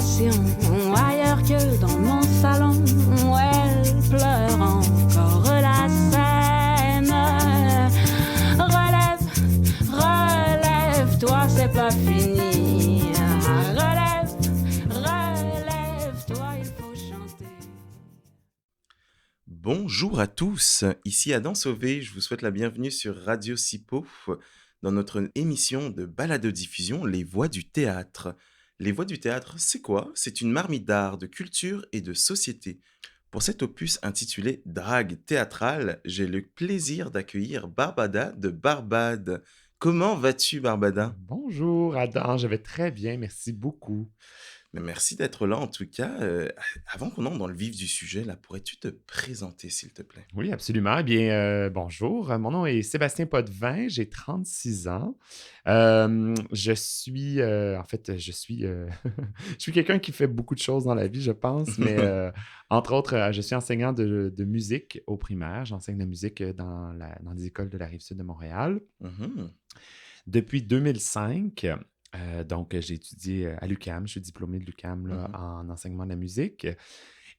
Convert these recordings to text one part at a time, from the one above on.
passion ailleurs que dans mon salon où elle pleure encore la scène. Relève, relève-toi, c'est pas fini. Relève, relève-toi, il faut chanter. Bonjour à tous, ici Adam Sauvé, je vous souhaite la bienvenue sur Radio Sipo dans notre émission de balado-diffusion Les Voix du théâtre. Les Voix du théâtre, c'est quoi? C'est une marmite d'art, de culture et de société. Pour cet opus intitulé Drague théâtrale, j'ai le plaisir d'accueillir Barbada de Barbade. Comment vas-tu, Barbada? Bonjour Adam, je vais très bien, merci beaucoup. Mais merci d'être là en tout cas. Avant qu'on entre dans le vif du sujet, là, pourrais-tu te présenter, s'il te plaît? Oui, absolument. Eh bien, bonjour, mon nom est Sébastien Potvin, j'ai 36 ans. Je suis, je suis, je suis quelqu'un qui fait beaucoup de choses dans la vie, je pense, mais entre autres, je suis enseignant de musique au primaire. J'enseigne la musique dans les écoles de la Rive-Sud de Montréal. Mhm. Depuis 2005, donc j'ai étudié à l'UQAM, je suis diplômé de l'UQAM là, Mhm. en enseignement de la musique.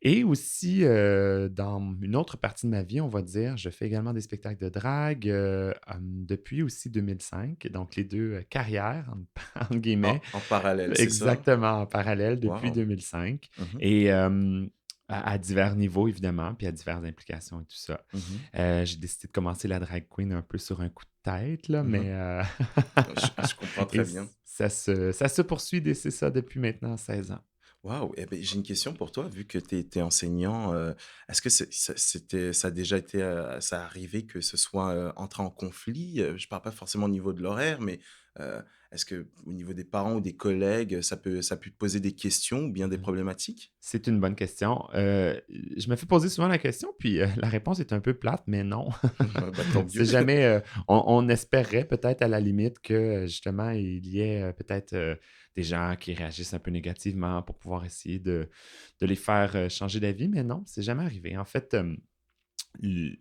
Et aussi, dans une autre partie de ma vie, on va dire, je fais également des spectacles de drague depuis aussi 2005. Donc, les deux carrières, entre guillemets, En parallèle, c'est ça? exactement en parallèle depuis Waouh. 2005. Mhm. Et à divers niveaux, évidemment, puis à diverses implications et tout ça. Mhm. J'ai décidé de commencer la drag queen un peu sur un coup de tête, là, Mhm. mais Je comprends et très bien. ça se poursuit, c'est ça, depuis maintenant 16 ans. Waouh! Eh ben, j'ai une question pour toi, vu que tu es enseignant, est-ce que ça a déjà été, ça arrivé que ce soit, entré en conflit? Je parle pas forcément au niveau de l'horaire, mais, est-ce que au niveau des parents ou des collègues, ça a pu te poser des questions ou bien des problématiques? C'est une bonne question. Je me fais poser souvent la question, puis la réponse est un peu plate, mais non. Bah, tant C'est mieux. jamais. On espérait peut-être à la limite que justement il y ait peut-être des gens qui réagissent un peu négativement pour pouvoir essayer de les faire changer d'avis, mais non, c'est jamais arrivé. En fait, l-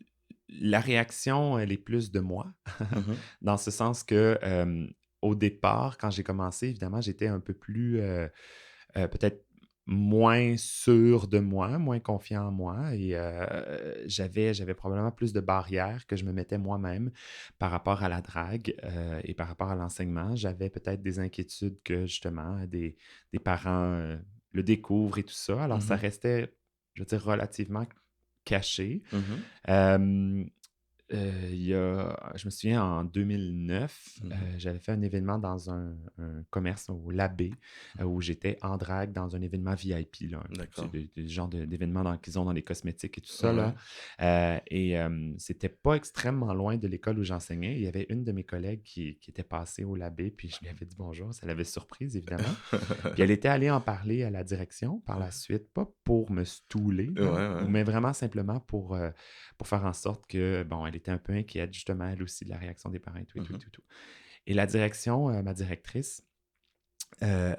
la réaction, elle est plus de moi, Mmh. dans ce sens que au départ, quand j'ai commencé, évidemment, j'étais un peu plus peut-être moins sûr de moi, moins confiant en moi et j'avais probablement plus de barrières que je me mettais moi-même par rapport à la drague et par rapport à l'enseignement. J'avais peut-être des inquiétudes que justement des parents le découvrent et tout ça. Alors ça Mmh. restait, je veux dire, relativement caché. Mmh. Euh, je me souviens, en 2009, Mmh. j'avais fait un événement dans un commerce au Labé, où j'étais en drague dans un événement VIP, là, D'accord. des genres d'événements qu'ils ont dans les cosmétiques et tout ça, Ouais. là. C'était pas extrêmement loin de l'école où j'enseignais. Il y avait une de mes collègues qui était passée au Labé, puis je lui avais dit bonjour. Ça l'avait surprise, évidemment. Puis elle était allée en parler à la direction par la suite, pas pour me stouler, Ouais, là, ouais. mais vraiment simplement pour faire en sorte que, bon, elle était un peu inquiète, justement, elle aussi, de la réaction des parents et tout, et tout, et Mmh. tout, et tout. Et la direction, ma directrice, euh,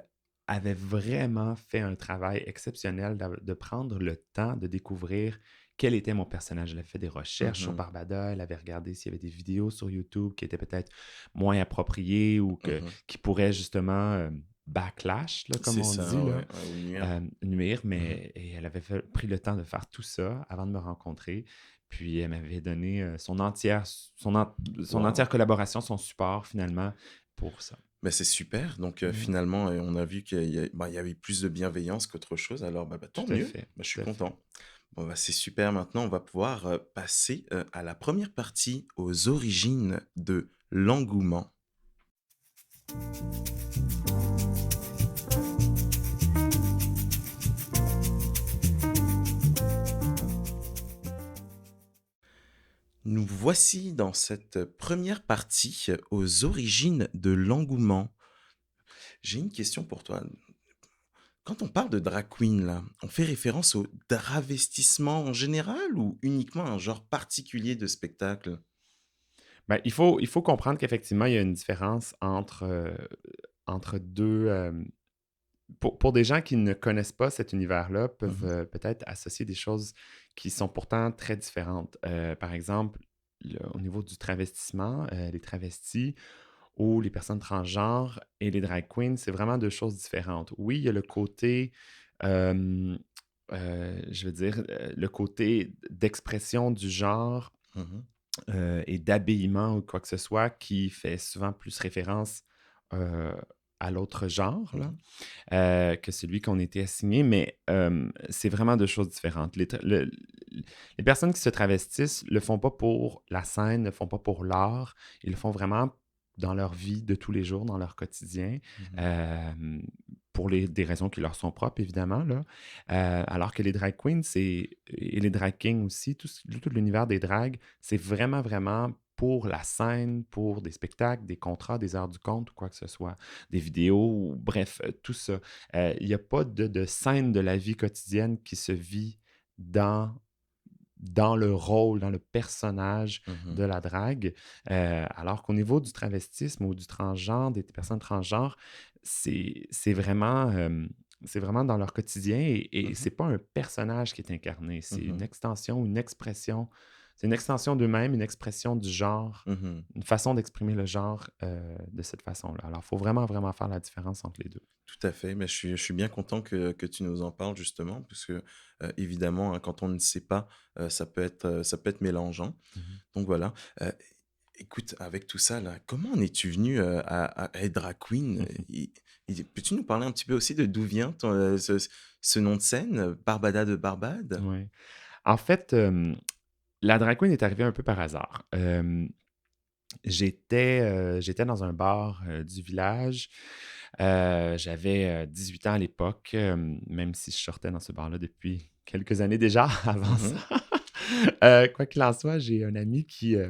avait vraiment fait un travail exceptionnel de prendre le temps de découvrir quel était mon personnage. Elle avait fait des recherches sur Mmh. Barbada, elle avait regardé s'il y avait des vidéos sur YouTube qui étaient peut-être moins appropriées ou Mmh. qui pourraient justement backlash, là, comme C'est on dit, ça, là, ouais, ouais, ou nuire. nuire, Mmh. mais et elle avait pris le temps de faire tout ça avant de me rencontrer. Puis elle m'avait donné son Waouh! entière collaboration, son support finalement pour ça. Bah, c'est super. Donc, Ouais, finalement, on a vu il y avait plus de bienveillance qu'autre chose. Alors, tant tout à mieux. fait, Bah, je suis tout à fait. content. Bon, bah, c'est super. Maintenant, on va pouvoir, passer, à la première partie, aux origines de l'engouement. Nous voici dans cette première partie, aux origines de l'engouement. J'ai une question pour toi. Quand on parle de drag queen là, on fait référence au travestissement en général ou uniquement à un genre particulier de spectacle? Ben, il faut comprendre qu'effectivement, il y a une différence entre deux. Pour des gens qui ne connaissent pas cet univers-là, peuvent Mmh. peut-être associer des choses qui sont pourtant très différentes. Par exemple, au niveau du travestissement, les travestis ou les personnes transgenres et les drag queens, c'est vraiment deux choses différentes. Oui, il y a le côté, euh, je veux dire, le côté d'expression du genre Mhm. et d'habillement ou quoi que ce soit qui fait souvent plus référence euh, à l'autre genre là, Mhm. que celui qu'on était assigné, mais c'est vraiment deux choses différentes. Les personnes qui se travestissent le font pas pour la scène, ne le font pas pour l'art, ils le font vraiment dans leur vie de tous les jours, dans leur quotidien, Mhm. euh, pour des raisons qui leur sont propres, évidemment. Là. Alors que les drag queens et les drag kings aussi, tout l'univers des drags, c'est vraiment, vraiment pour la scène, pour des spectacles, des contrats, des heures du compte ou quoi que ce soit, des vidéos, ou, bref, tout ça. Il n'y a pas de scène de la vie quotidienne qui se vit dans le rôle, dans le personnage Mhm. de la drague. Alors qu'au niveau du travestisme ou du transgenre, des personnes transgenres, c'est vraiment, c'est vraiment dans leur quotidien et Mhm. c'est pas un personnage qui est incarné, c'est une Mhm. extension, une expression. C'est une extension d'eux-mêmes, une expression du genre, Mhm. une façon d'exprimer le genre de cette façon-là. Alors, il faut vraiment, vraiment faire la différence entre les deux. Tout à fait, mais je suis bien content que tu nous en parles justement, parce que évidemment, hein, quand on ne sait pas, ça peut être mélangeant. Mhm. Donc voilà. Euh, Écoute, avec tout ça là, comment en es-tu venu à être drag queen? Peux-tu nous parler un petit peu aussi de d'où vient ce nom de scène, Barbada de Barbade? Ouais. En fait, la drag queen est arrivée un peu par hasard. J'étais dans un bar du village. J'avais 18 ans à l'époque, même si je sortais dans ce bar-là depuis quelques années déjà avant ça. Mhm. Quoi qu'il en soit, j'ai un ami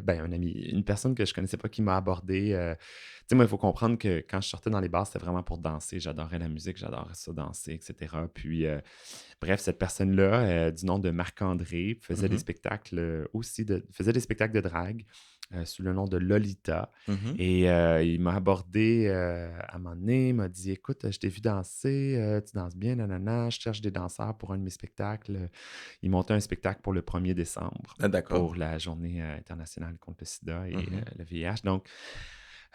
un ami, une personne que je connaissais pas qui m'a abordé. Tu sais, moi, il faut comprendre que quand je sortais dans les bars, c'était vraiment pour danser. J'adorais la musique, j'adorais ça, danser, etc. Puis, bref, cette personne-là, du nom de Marc-André, faisait des Mhm. spectacles faisait des spectacles de drague sous le nom de Lolita. Mhm. Et il m'a abordé à un moment donné, il m'a dit: «Écoute, je t'ai vu danser, tu danses bien, nanana, je cherche des danseurs pour un de mes spectacles.» Il montait un spectacle pour le 1er décembre, Ah, d'accord. pour la journée internationale contre le sida et Mhm. le VIH. Donc,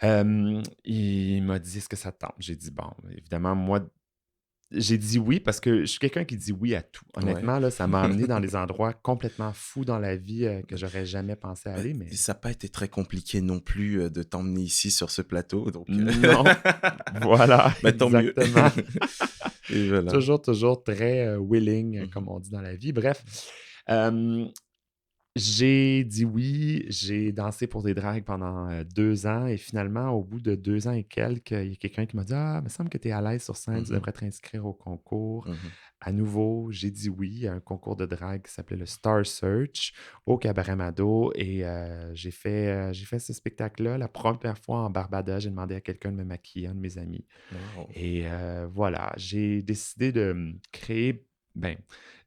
il m'a dit: «Est-ce que ça te tente?» J'ai dit: «Bon», évidemment, moi, j'ai dit oui parce que je suis quelqu'un qui dit oui à tout. Ouais. Honnêtement, là, ça m'a amené dans des endroits complètement fous dans la vie que j'aurais jamais pensé Bah, aller, mais ça n'a pas été très compliqué non plus de t'emmener ici sur ce plateau, donc non. Voilà, bah, tant mieux. exactement. Et voilà. Toujours, toujours très willing, comme Mhm. on dit dans la vie. Bref, euh, j'ai dit oui, j'ai dansé pour des dragues pendant 2 ans et finalement, au bout de 2 ans et quelques, il y a quelqu'un qui m'a dit: «Ah, il me semble que tu es à l'aise sur scène, tu Mhm. devrais t'inscrire au concours.» Mhm. À nouveau, j'ai dit oui à un concours de drague qui s'appelait le Star Search au Cabaret Mado et j'ai fait ce spectacle-là la première fois en Barbada. J'ai demandé à quelqu'un de me maquiller, un de mes amis. Wow. Et voilà, j'ai décidé de créer. Ben,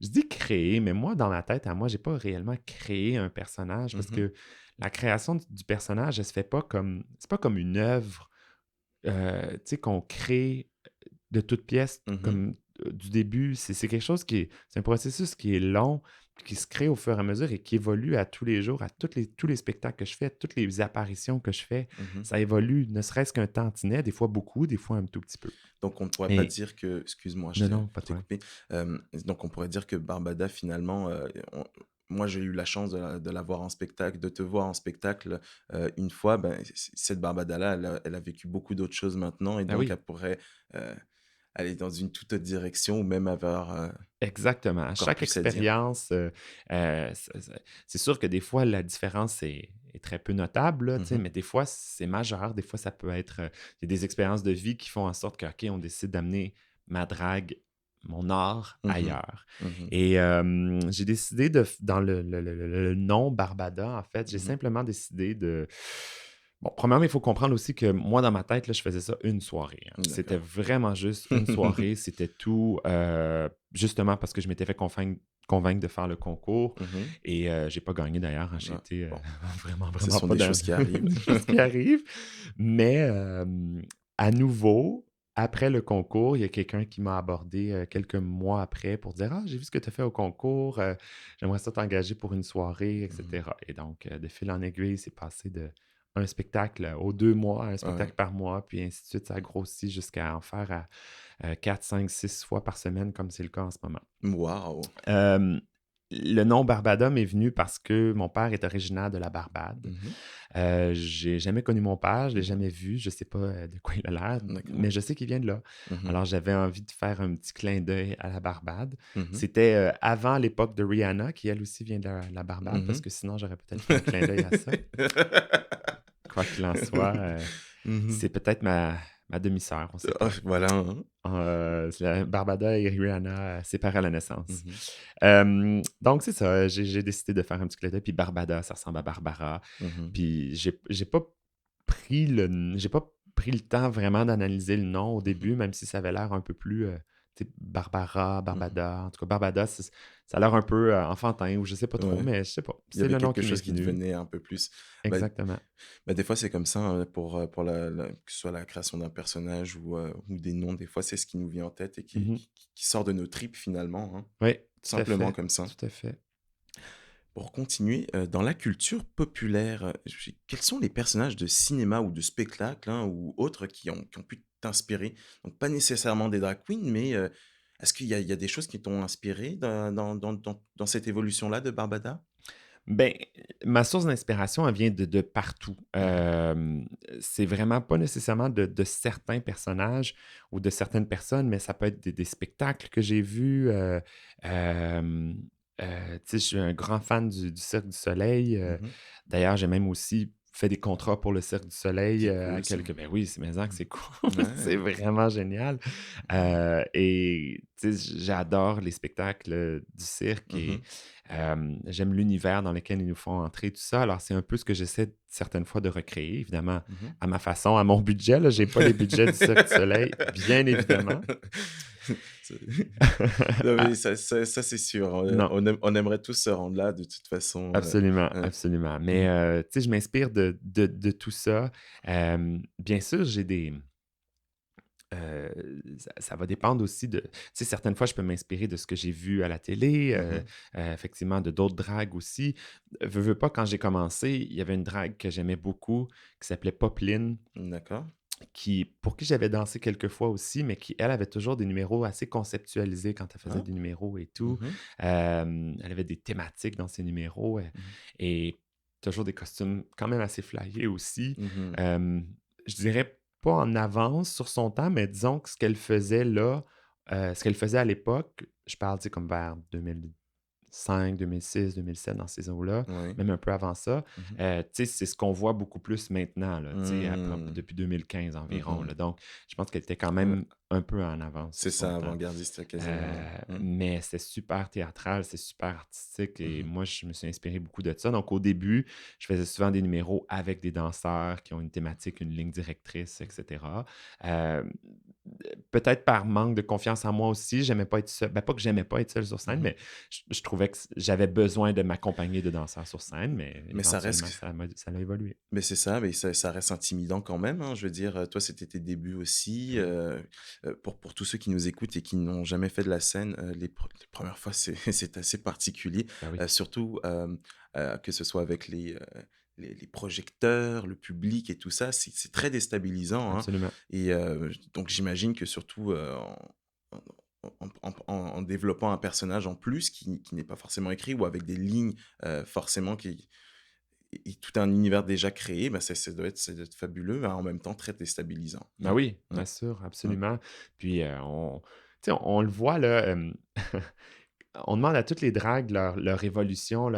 je dis créer, mais moi, dans ma tête, à moi, j'ai pas réellement créé un personnage parce Mhm. que la création du personnage, elle se fait pas comme. C'est pas comme une œuvre, tu sais, qu'on crée de toutes pièces, Mhm. comme du début. C'est quelque chose c'est un processus qui est long, puis qui se crée au fur et à mesure et qui évolue à tous les jours, à tous les spectacles que je fais, toutes les apparitions que je fais. Mhm. Ça évolue, ne serait-ce qu'un tantinet, des fois beaucoup, des fois un tout petit peu. Donc on ne pourrait pas Et dire que, excuse-moi, je non, t'ai non, pas je de t'ai problème. coupé. Donc on pourrait dire que Barbada finalement, moi j'ai eu la chance de la voir en spectacle, de te voir en spectacle une fois. Ben, cette Barbada-là, elle a vécu beaucoup d'autres choses maintenant et Ah donc oui, elle pourrait aller dans une toute autre direction ou même avoir exactement. À encore chaque plus à dire. expérience, c'est sûr que des fois, la différence est très peu notable, là, tu sais, Mhm. mais des fois, c'est majeur. Des fois, ça peut être. Il y a des expériences de vie qui font en sorte que, OK, on décide d'amener ma drague, mon art Mhm. ailleurs. Mhm. Et j'ai décidé dans le nom Barbada, en fait, j'ai Mhm. simplement décidé de. Bon, premièrement, il faut comprendre aussi que moi, dans ma tête, là, je faisais ça une soirée, hein. C'était D'accord. vraiment juste une soirée. C'était tout, justement parce que je m'étais fait convaincre de faire le concours. Mhm. Et j'ai pas gagné d'ailleurs, hein. J'ai Ah, été bon, vraiment, ce vraiment sont pas des dans choses qui arrivent. des choses qui arrivent. Mais à nouveau, après le concours, il y a quelqu'un qui m'a abordé quelques mois après pour dire: «Ah, j'ai vu ce que tu as fait au concours, j'aimerais ça t'engager pour une soirée, Mhm. etc.» Et donc, de fil en aiguille, c'est passé de un spectacle aux 2 mois, un Ouais. spectacle par mois, puis ainsi de suite. Ça grossit jusqu'à en faire à 4, 5, 6 fois par semaine, comme c'est le cas en ce moment. Waouh! Euh, le nom Barbada m'est venu parce que mon père est originaire de la Barbade. Mhm. J'ai jamais connu mon père, je l'ai Mhm. jamais vu, je sais pas de quoi il a l'air, D'accord. mais je sais qu'il vient de là. Mhm. Alors j'avais envie de faire un petit clin d'œil à la Barbade. Mhm. C'était avant l'époque de Rihanna, qui elle aussi vient de la Barbade, parce Mhm. que sinon j'aurais peut-être fait un clin d'œil à ça. Quoi qu'il en soit, Mhm. c'est peut-être ma demi-sœur, on sait Ah, pas. voilà. Hein. Barbada et Rihanna séparés à la naissance. Mhm. Donc, c'est ça. J'ai décidé de faire un petit clin d'œil. Puis Barbada, ça ressemble à Barbara. Mhm. Puis j'ai pas j'ai pas pris le temps vraiment d'analyser le nom au début, même si ça avait l'air un peu plus tu sais, Barbara, Mhm. Barbada. En tout cas, Barbada, ça a l'air un peu enfantin ou je sais pas trop, Ouais. mais je sais pas. Il y C'est avait le nom quelque qui m'est chose qui venu. devenait un peu plus. Bah, Exactement. des fois, c'est comme ça pour que ce soit la création d'un personnage ou des noms. Des fois, c'est ce qui nous vient en tête et Mhm. qui sort de nos tripes finalement. Hein. Oui, Tout tout à simplement fait. comme ça. Tout à fait. Pour continuer, dans la culture populaire, quels sont les personnages de cinéma ou de spectacle hein, ou autres qui ont pu t'inspirer? Donc, pas nécessairement des drag queens, mais est-ce qu'il y a des choses qui t'ont inspiré dans cette évolution-là de Barbada? Ben, ma source d'inspiration, elle vient de partout. Mhm. C'est vraiment pas nécessairement de certains personnages ou de certaines personnes, mais ça peut être des spectacles que j'ai vus. Tu sais, je suis un grand fan du Cirque du Soleil. Mhm. D'ailleurs, j'ai même aussi fait des contrats pour le Cirque du Soleil C'est à cool ça. quelques... Ben oui, c'est mais que Mhm. c'est cool. C'est Ouais. vraiment génial. Et tu sais, j'adore les spectacles du cirque et Mhm. j'aime l'univers dans lequel ils nous font entrer, tout ça. Alors, c'est un peu ce que j'essaie certaines fois de recréer, évidemment, Mhm. à ma façon, à mon budget. Je n'ai pas les budgets du Cirque du Soleil, bien évidemment. C'est- Non, mais Ah, ça, c'est sûr. On, non, on aimerait tous se rendre là, de toute façon. absolument, Ouais. absolument. Mais, Mhm. tu sais, je m'inspire de tout ça. Bien sûr, j'ai des... ça va dépendre aussi de... Tu sais, certaines fois, je peux m'inspirer de ce que j'ai vu à la télé, Mhm. effectivement, de d'autres dragues aussi. Veux pas, quand j'ai commencé, il y avait une drague que j'aimais beaucoup qui s'appelait Popeline, D'accord. pour qui j'avais dansé quelques fois aussi, mais qui, elle, avait toujours des numéros assez conceptualisés quand elle faisait Ah. des numéros et tout. Mhm. Elle avait des thématiques dans ses numéros Mhm. et toujours des costumes quand même assez flyés aussi. Mhm. Euh, je dirais pas en avance sur son temps, mais disons que ce qu'elle faisait là, ce qu'elle faisait à l'époque, je parle, tu sais, comme vers 2005, 2006, 2007, dans ces eaux-là, Oui. même un peu avant ça. Mhm. Tu sais, c'est ce qu'on voit beaucoup plus maintenant, là, tu sais, Mhm. depuis 2015 environ. Mhm. Là. Donc, je pense qu'elle était quand Ouais. même un peu en avance sur C'est son ça, temps. avant-gardiste quasiment. Mhm. Mais c'est super théâtral, c'est super artistique et Mhm. moi, je me suis inspiré beaucoup de ça. Donc, au début, je faisais souvent des numéros avec des danseurs qui ont une thématique, une ligne directrice, etc. Euh, Peut-être par manque de confiance en moi aussi, j'aimais pas être seul. Ben, pas que j'aimais pas être seul sur scène, Mhm. mais je trouvais que j'avais besoin de m'accompagner de danseurs sur scène, mais Mais ça éventuellement, reste, ça a évolué. mais c'est ça, mais ça reste intimidant quand même. Hein. Je veux dire, toi, c'était tes débuts aussi. Pour tous ceux qui nous écoutent et qui n'ont jamais fait de la scène, les premières fois, c'est c'est assez particulier. Ben oui, Surtout que ce soit avec les projecteurs, le public et tout ça, c'est très déstabilisant. Hein. absolument. Et donc, j'imagine que surtout en développant un personnage en plus qui n'est pas forcément écrit ou avec des lignes forcément et tout un univers déjà créé, bah, ça doit être fabuleux, mais en même temps très déstabilisant. Ben oui, Mmh. bien sûr, Mmh. absolument. Puis, tu sais, on le voit, là, on demande à toutes les dragues leur évolution,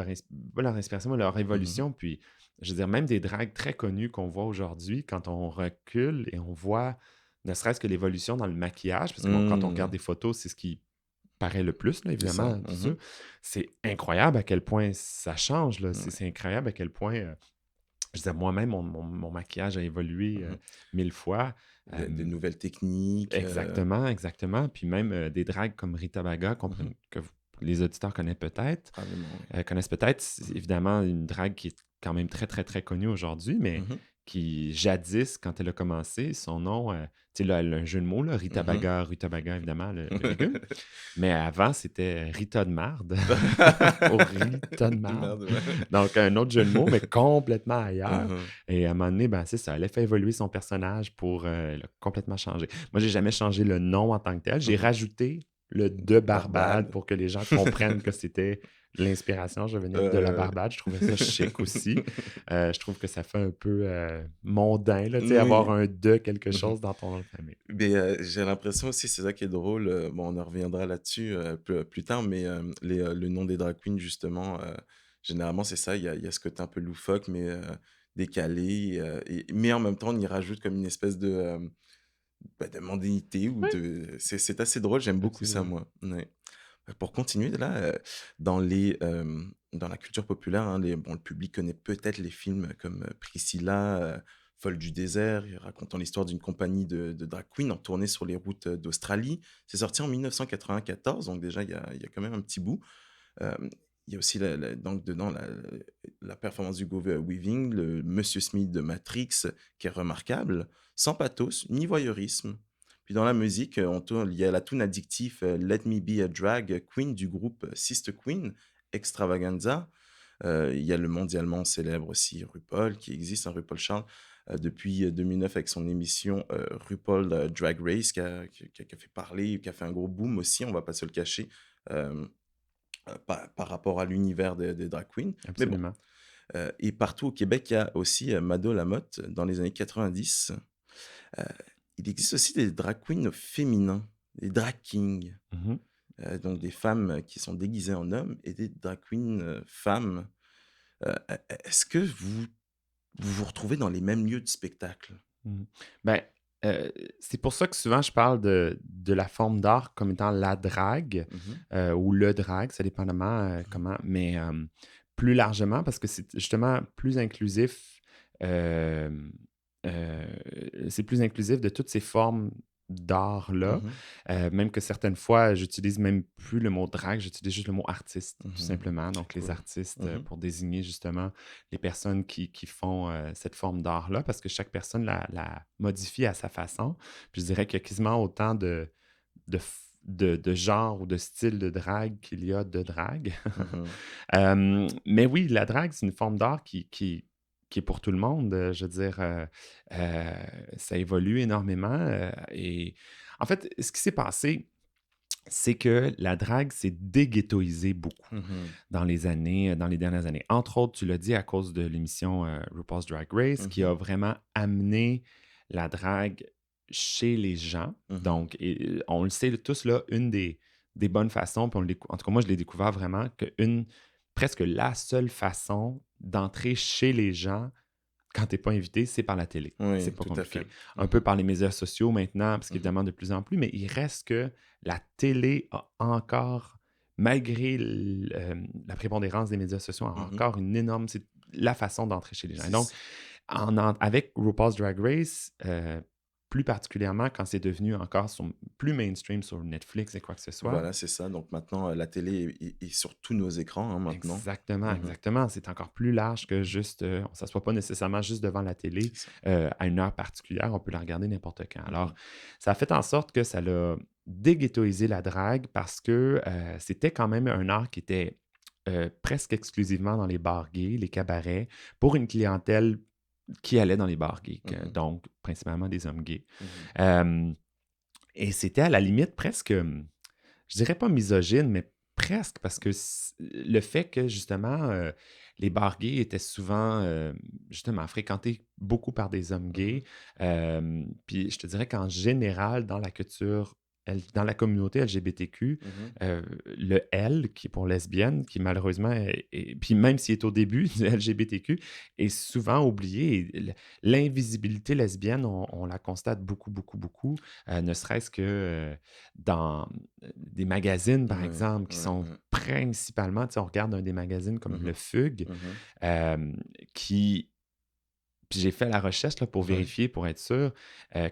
pas leur inspiration, mais leur Mmh mh. évolution. Puis, je veux dire, même des dragues très connues qu'on voit aujourd'hui, quand on recule et on voit ne serait-ce que l'évolution dans le maquillage, parce que bon, quand on regarde Mmh. des photos, c'est ce qui paraît le plus, là, C'est ça. évidemment, tout Mmh ça. mh. C'est incroyable à quel point ça change, là. Ouais. C'est incroyable à quel point, je veux dire, moi-même, mon maquillage a évolué Mmh mh. 1000 fois. De Euh, nouvelles techniques, Exactement, exactement. Puis même des dragues comme Rita Baga, mmh mh. que les auditeurs Probablement, oui. connaissent peut-être. C'est évidemment une drague qui est quand même très, très, très connue aujourd'hui, mais Mmh mh. qui jadis, quand elle a commencé, son nom, tu sais, là, elle a un jeu de mots, là, Mhm. Rutabaga, évidemment, le légume. Mais avant, c'était Rita de marde, pour Rita de marde. Merde, ouais. Donc, un autre jeu de mots, mais complètement ailleurs. Mhm. Et à un moment donné, ben, c'est ça, elle a fait évoluer son personnage pour elle a complètement changé. Moi, j'ai jamais changé le nom en tant que tel. J'ai Mhm. rajouté le de Barbade Barbade. pour que les gens comprennent que c'était l'inspiration. Je venais de la Ouais, Barbade. Je trouvais ça chic aussi. Je trouve que ça fait un peu mondain, là, tu sais, avoir oui. un de quelque Mhm. chose dans ton nom de famille. Mais j'ai l'impression aussi, c'est ça qui est drôle, bon, on en reviendra là-dessus plus tard, mais le nom des drag queens, justement, généralement, c'est ça, il y a ce côté un peu loufoque, mais décalé, mais en même temps, on y rajoute comme une espèce de mondanité ou Oui, c'est assez drôle, j'aime beaucoup ça, absolument. moi. Ouais. Pour continuer, là, dans la culture populaire, hein, bon, le public connaît peut-être les films comme Priscilla, Folle du désert, racontant l'histoire d'une compagnie de drag queens en tournée sur les routes d'Australie. C'est sorti en 1994, donc déjà, il y a quand même un petit bout. Euh, il y a aussi donc dedans la performance d'Hugo Weaving, le Monsieur Smith de Matrix, qui est remarquable, sans pathos ni voyeurisme. Puis dans la musique, il y a la tune addictive Let Me Be a Drag Queen du groupe Sister Queen, Extravaganza. Il y a le mondialement célèbre aussi RuPaul, qui existe, un RuPaul Charles, depuis 2009 avec son émission RuPaul Drag Race, qui a fait parler, qui a fait un gros boom aussi, on va pas se le cacher. Euh, par rapport à l'univers des drag queens. Mais bon, Absolument. et partout au Québec, il y a aussi Mado Lamotte dans les années 90. Euh, il existe aussi des drag queens féminins, des drag kings, Mhm. donc des femmes qui sont déguisées en hommes et des drag queens femmes. Est-ce que vous retrouvez dans les mêmes lieux de spectacle? Mhm. Ben, euh, c'est pour ça que souvent je parle de la forme d'art comme étant la drague Mhm, ou le drag, ça dépendamment mhm, comment, mais plus largement parce que c'est justement plus inclusif. euh, euh, c'est plus inclusif de toutes ces formes d'art-là. mhm, Même que certaines fois, j'utilise même plus le mot drague, j'utilise juste le mot artiste, tout mhm. simplement. Donc, les Cool. artistes Mhm, pour désigner justement les personnes qui font cette forme d'art-là, parce que chaque personne la modifie à sa façon. Puis je dirais qu'il y a quasiment autant de genres ou de styles de drague qu'il y a de drague. mhm. Mais oui, la drague, c'est une forme d'art qui est pour tout le monde. Je veux dire, euh, ça évolue énormément. Et en fait, ce qui s'est passé, c'est que la drague s'est déghettoisée beaucoup Mhm, dans les dernières années. Entre autres, tu l'as dit, à cause de l'émission RuPaul's Drag Race, qui a mhm, vraiment amené la drague chez les gens. mhm, Donc, on le sait tous, là, une des bonnes façons, puis en tout cas, moi, je l'ai découvert vraiment, presque la seule façon d'entrer chez les gens quand tu n'es pas invité, c'est par la télé. C'est oui, pas tout à fait. compliqué. Un peu Mhm, par les médias sociaux maintenant, parce mhm, qu'évidemment, de plus en plus, mais il reste que la télé a encore, malgré la prépondérance des médias sociaux, a mhm. encore une énorme. C'est la façon d'entrer chez les gens. Et donc, C'est avec RuPaul's Drag Race, plus particulièrement quand c'est devenu encore plus mainstream sur Netflix et quoi que ce soit. Voilà, c'est ça. Donc maintenant, la télé est sur tous nos écrans, hein, maintenant. Exactement, Mhm, exactement. C'est encore plus large que juste, on ne s'assoit pas nécessairement juste devant la télé c'est ça. à une heure particulière, on peut la regarder n'importe quand. Alors, Mhm, ça a fait en sorte que ça l'a déghettoisé la drague parce que c'était quand même un art qui était presque exclusivement dans les bars gays, les cabarets, pour une clientèle qui allait dans les bars gays, mhm, donc principalement des hommes gays. mhm, Euh, et c'était à la limite presque, je dirais pas misogyne, mais presque, parce que le fait que justement les bars gays étaient souvent justement fréquentés beaucoup par des hommes mhm, gays, puis je te dirais qu'en général, dans la culture, dans la communauté LGBTQ, mhm. le L, qui est pour lesbienne, qui malheureusement, puis même s'il est au début du LGBTQ, est souvent oublié. Et l'invisibilité lesbienne, on la constate beaucoup, beaucoup, beaucoup, ne serait-ce que dans des magazines, par Ouais, exemple, qui ouais, sont ouais. principalement, tu sais, on regarde un des magazines comme Le Mhm, Fugue, mhm. euh, qui, puis j'ai fait la recherche là, pour Ouais. vérifier, pour être sûr,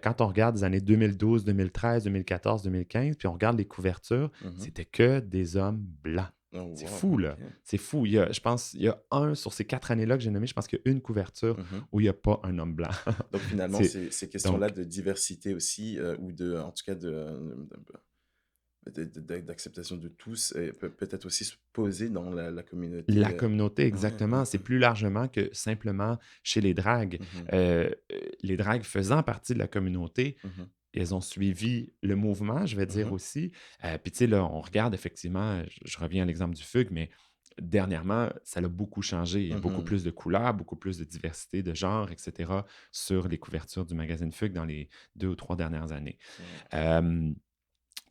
quand on regarde les années 2012, 2013, 2014, 2015, puis on regarde les couvertures, Mhm. c'était que des hommes blancs. Oh, C'est wow, fou, là. OK. C'est fou. Je pense, il y a un sur ces 4 années-là que j'ai nommé, je pense qu'il y a une couverture Mhm. où il n'y a pas un homme blanc. Donc finalement, C'est ces questions-là donc de diversité aussi, ou de, en tout cas, d'acceptation de tous, et peut-être aussi se poser dans la communauté. la communauté, Ouais, ouais, exactement. C'est ouais. plus largement que simplement chez les dragues. Mhm, Les dragues faisant partie de la communauté, mhm, elles ont suivi le mouvement, je vais dire mhm, aussi. Puis tu sais, là, on regarde effectivement, je reviens à l'exemple du fugue, mais dernièrement, ça a beaucoup changé. Il y a beaucoup mhm. plus de couleurs, beaucoup plus de diversité de genres, etc., sur les couvertures du magazine Fugue dans les 2 ou 3 dernières années. Ouais. Euh,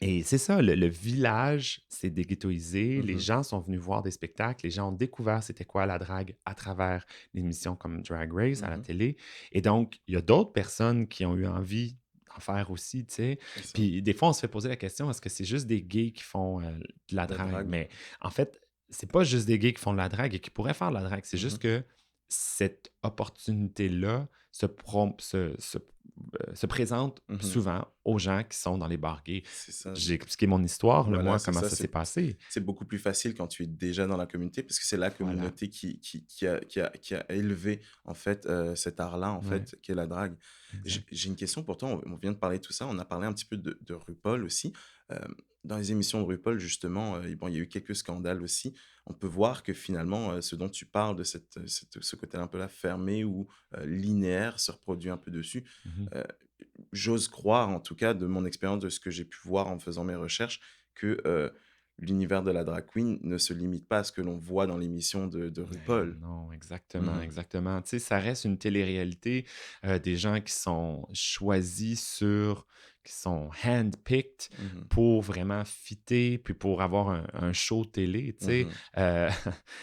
et c'est ça, le village s'est déghettoisé, les Mhm, gens sont venus voir des spectacles, les gens ont découvert c'était quoi la drague à travers des émissions comme Drag Race à la mhm. télé. Et donc, il y a d'autres personnes qui ont eu envie d'en faire aussi, tu sais. C'est ça. Puis des fois, on se fait poser la question, est-ce que c'est juste des gays qui font de la La drague? drague. Mais en fait, c'est pas juste des gays qui font de la drague et qui pourraient faire de la drague. C'est juste Mhm. que cette opportunité-là se présente Mhm. souvent aux gens qui sont dans les bars gays. C'est ça. J'ai expliqué mon histoire, là, Voilà, moi, c'est comment ça. ça s'est passé. C'est beaucoup plus facile quand tu es déjà dans la communauté, parce que c'est la Voilà. communauté qui a élevé, en fait, cet art-là, en Ouais, fait, qui est la drague. J'ai exact. j'ai une question pour toi. On vient de parler de tout ça. On a parlé un petit peu de RuPaul aussi. Euh, Dans les émissions de RuPaul, justement, bon, il y a eu quelques scandales aussi. On peut voir que finalement, ce dont tu parles, de ce côté un peu là fermé ou linéaire, se reproduit un peu dessus. Mhm. Euh, J'ose croire, en tout cas, de mon expérience, de ce que j'ai pu voir en faisant mes recherches, que l'univers de la drag queen ne se limite pas à ce que l'on voit dans l'émission de Mais RuPaul. non, exactement, Mhm, exactement. Tu sais, ça reste une télé-réalité, des gens qui sont choisis qui sont hand-picked mhm, pour vraiment fitter, puis pour avoir un show télé, tu sais. mhm, Euh,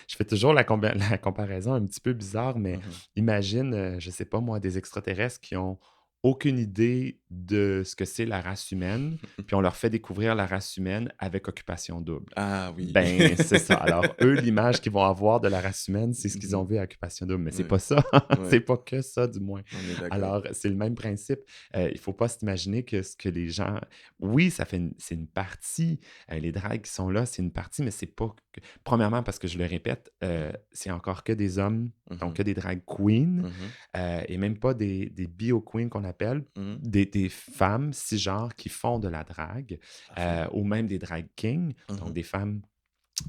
je fais toujours la comparaison un petit peu bizarre, mais mhm. imagine, je sais pas moi, des extraterrestres qui ont aucune idée de ce que c'est la race humaine, puis on leur fait découvrir la race humaine avec Occupation Double. Ah oui. Ben, c'est ça. Alors, eux, l'image qu'ils vont avoir de la race humaine, c'est ce qu'ils ont Mhm, vu à Occupation Double, mais c'est ouais, pas ça. C'est ouais, pas que ça, du moins. on est d'accord. Alors, c'est le même principe. Il faut pas s'imaginer que ce que les gens... Oui, c'est une partie. Les dragues qui sont là, c'est une partie, mais c'est pas... Premièrement, parce que je le répète, Mhm, c'est encore que des hommes, donc mhm, que des drag queens, mhm, et même pas des bio queens qu'on appelle, mhm. des femmes cisgenres qui font de la drague, Parfait. ou même des drag kings, donc Mhm, des femmes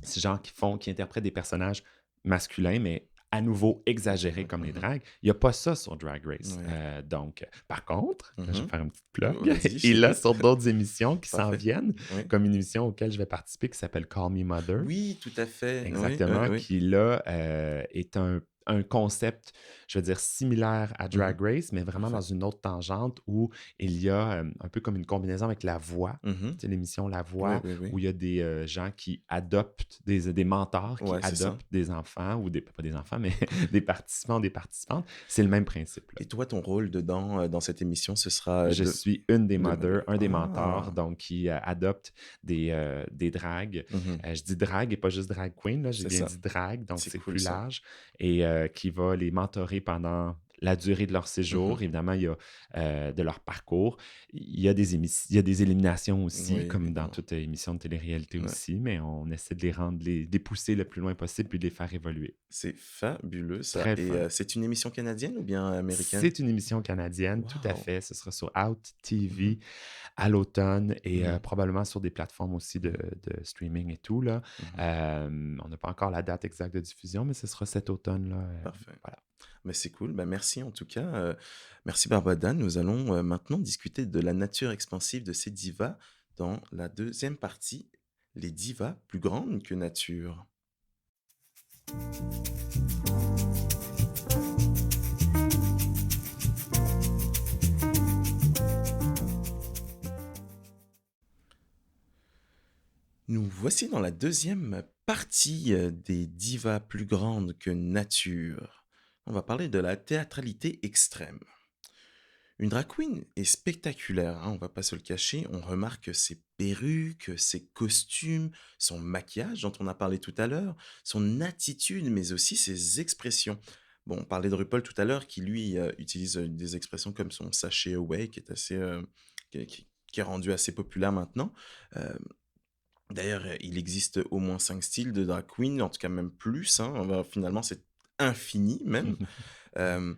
cisgenres qui interprètent des personnages masculins, mais à nouveau exagérés exagéré. comme les Mhm, dragues. Il n'y a pas ça sur Drag Race. ouais. Donc, par contre, là, je vais Mhm. faire une petite Oh, plug, vas-y, je il a t'écoute. sur d'autres émissions qui s'en Parfait. viennent, Oui. comme une émission auquel je vais participer qui s'appelle Call Me Mother. Oui, tout à fait. Oui, oui, Exactement, oui. qui là est un concept, je veux dire, similaire à Mhm, Drag Race, mais vraiment dans parfait. une autre tangente où il y a un peu comme une combinaison avec La Voix, Mhm, tu sais, l'émission La oui, Voix, oui, oui. où il y a des gens qui adoptent, des mentors qui Ouais, c'est ça. adoptent des enfants, ou pas des enfants, mais des participants, des participantes. C'est le même principe, là. Et toi, ton rôle dedans, dans cette émission, ce sera Je suis une des de mothers, modèle. un des mentors, Ah! donc qui adopte des dragues. Mhm, Je dis drague et pas juste drag queen, là, j'ai c'est bien ça. dit drague, donc C'est c'est cool plus ça. large, et qui va les mentorer pendant la durée de leur séjour. Mhm. Évidemment, il y a de leur parcours. Il y a des éliminations aussi, Oui, comme dans évidemment. toute émission de télé-réalité Ouais. aussi, mais on essaie de les pousser le plus loin possible puis de les faire évoluer. C'est fabuleux ça. Très le Et fun. c'est une émission canadienne ou bien américaine? C'est une émission canadienne, tout à Waouh! fait. Ce sera sur Out Mhm, TV à l'automne et mhm, probablement sur des plateformes aussi mhm, de streaming et tout, là. mhm. On n'a pas encore la date exacte de diffusion, mais ce sera cet automne-là. Parfait. Voilà. Mais c'est cool. Bah, merci en tout cas. Merci Barbada. Nous allons maintenant discuter de la nature expansive de ces divas dans la deuxième partie, les divas plus grandes que nature. Nous voici dans la deuxième partie des divas plus grandes que nature. On va parler de la théâtralité extrême. Une drag queen est spectaculaire, hein, on va pas se le cacher. On remarque ses perruques, ses costumes, son maquillage dont on a parlé tout à l'heure, son attitude, mais aussi ses expressions. Bon, on parlait de RuPaul tout à l'heure, qui lui utilise des expressions comme son sachet away, qui est assez, qui est rendu assez populaire maintenant. Euh, D'ailleurs, il existe au moins 5 styles de drag queen, en tout cas même plus, hein, finalement c'est infini même. Hem,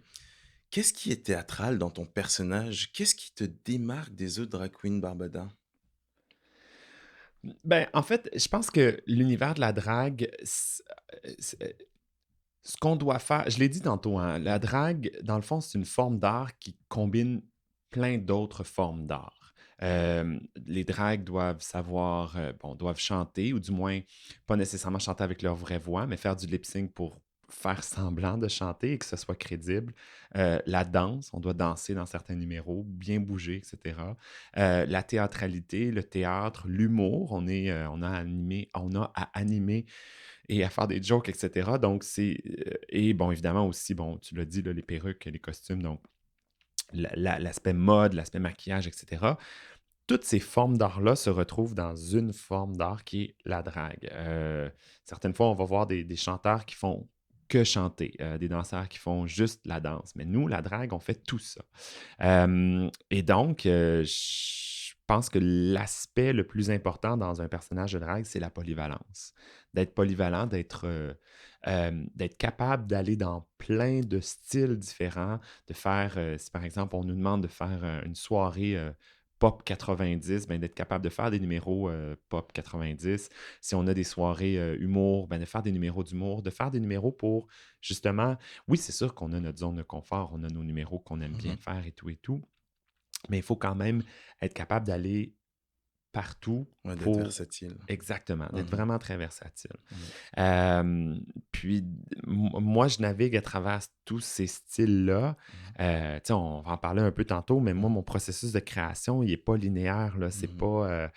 Qu'est-ce qui est théâtral dans ton personnage? Qu'est-ce qui te démarque des autres drag queens, Barbada? Ben, en fait, je pense que l'univers de la drague, ce qu'on doit faire, je l'ai dit tantôt, hein, la drague, dans le fond, c'est une forme d'art qui combine plein d'autres formes d'art. Les dragues doivent savoir, bon, doivent chanter, ou du moins, pas nécessairement chanter avec leur vraie voix, mais faire du lip sync pour faire semblant de chanter et que ce soit crédible. La danse, on doit danser dans certains numéros, bien bouger, etc. La théâtralité, le théâtre, l'humour, on a à animer et à faire des jokes, etc. Donc, et bon, évidemment aussi, bon, tu l'as dit, là, les perruques, les costumes, donc l'aspect mode, l'aspect maquillage, etc. Toutes ces formes d'art-là se retrouvent dans une forme d'art qui est la drague. Certaines fois, on va voir des chanteurs qui font que chanter, des danseurs qui font juste la danse. Mais nous, la drague, on fait tout ça. Et donc, je pense que l'aspect le plus important dans un personnage de drague, c'est la polyvalence. D'être polyvalent, d'être capable d'aller dans plein de styles différents, de faire, si par exemple on nous demande de faire une soirée pop 90, ben, d'être capable de faire des numéros pop 90. Si on a des soirées humour, ben, de faire des numéros d'humour, de faire des numéros pour justement, oui, c'est sûr qu'on a notre zone de confort, on a nos numéros qu'on aime bien Mmh. faire et tout, mais il faut quand même être capable d'aller partout Ouais, d'être pour versatile. exactement, d'être Mmh. vraiment très versatile. Mmh. Puis, moi, je navigue à travers tous ces styles-là. Mmh. Tu sais, on va en parler un peu tantôt, mais moi, Mmh. mon processus de création, il n'est pas linéaire, là. C'est Mmh. pas...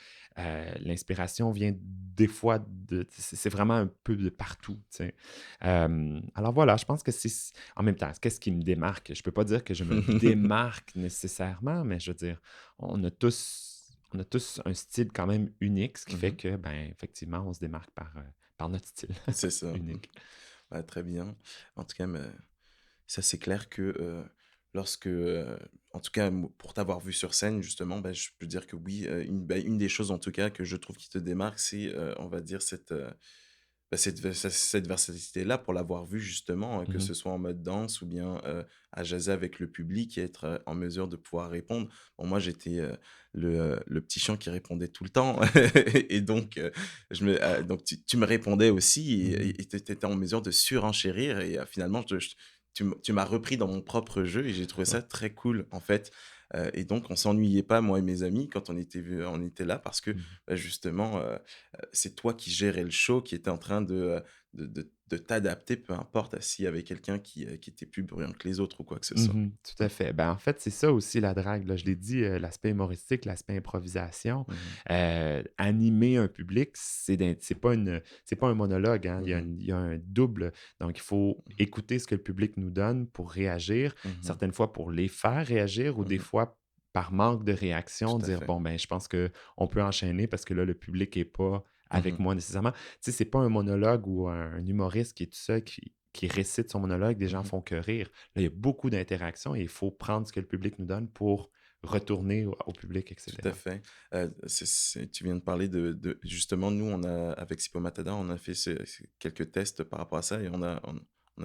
l'inspiration vient des fois c'est vraiment un peu de partout, tu sais. Alors voilà, je pense que c'est... En même temps, qu'est-ce qui me démarque? Je peux pas dire que je me démarque nécessairement, mais je veux dire, on a tous... On a tous un style quand même unique, ce qui fait Mmh. que, ben, effectivement, on se démarque par notre style C'est ça. unique. Ouais, très bien. En tout cas, ça c'est clair que, lorsque, en tout cas, pour t'avoir vu sur scène justement, bah, je peux dire que oui, une des choses en tout cas que je trouve qui te démarque, c'est, on va dire cette versatilité-là pour l'avoir vu justement, que Mmh. ce soit en mode danse ou bien, à jaser avec le public et être, en mesure de pouvoir répondre. Bon, moi, j'étais, le petit chien qui répondait tout le temps et donc donc tu me répondais aussi Mmh. et tu étais en mesure de surenchérir et finalement tu m'as repris dans mon propre jeu et j'ai trouvé ça très cool, en fait, et donc on s'ennuyait pas, moi et mes amis, quand on était là parce que, Mmh. bah, justement, c'est toi qui gérais le show, qui était en train de t'adapter, peu importe s'il y avait quelqu'un qui était plus bruyant que les autres ou quoi que ce soit. Mmh. Tout à fait. Ben, en fait, c'est ça aussi la drague, là. Je l'ai dit, l'aspect humoristique, l'aspect improvisation. Mmh. Animer un public, c'est pas un monologue, hein. Mmh. Il y a un double. Donc, il faut écouter ce que le public nous donne pour réagir, Mmh. certaines fois pour les faire réagir ou des Mmh. fois par manque de réaction, Tout à dire: fait. «Bon, ben, je pense qu'on peut enchaîner parce que là, le public est pas avec Mmh. moi nécessairement». Tu sais, c'est pas un monologue ou un humoriste qui est tout seul qui récite son monologue, des gens Mmh. font que rire. Là, il y a beaucoup d'interactions et il faut prendre ce que le public nous donne pour retourner au public, Tout à etc. fait. Tu viens de parler justement, nous, on a, avec Sipo Matador, on a fait quelques tests par rapport à ça et on a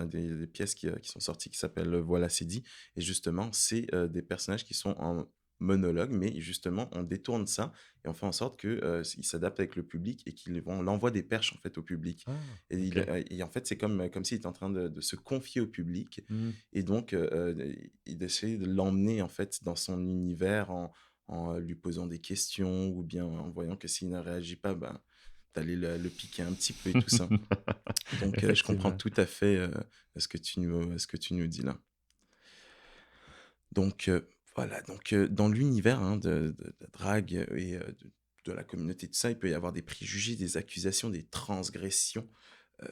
des pièces qui sont sorties qui s'appellent Voilà, c'est dit. Et justement, c'est des personnages qui sont en monologue, mais justement, on détourne ça et on fait en sorte qu'ils s'adaptent avec le public et on l'envoie des perches en fait au public. Ah, Et, OK. et en fait, c'est comme s'il était en train de se confier au public Mmh. et donc et d'essayer de l'emmener en fait dans son univers en lui posant des questions ou bien en voyant que s'il ne réagit pas, ben, d'aller le piquer un petit peu et tout ça. Donc, je comprends Effectivement. tout à fait, ce que tu nous dis là. Donc, voilà, donc, dans l'univers, hein, de la drague et de la communauté, tout ça, il peut y avoir des préjugés, des accusations, des transgressions. Heu,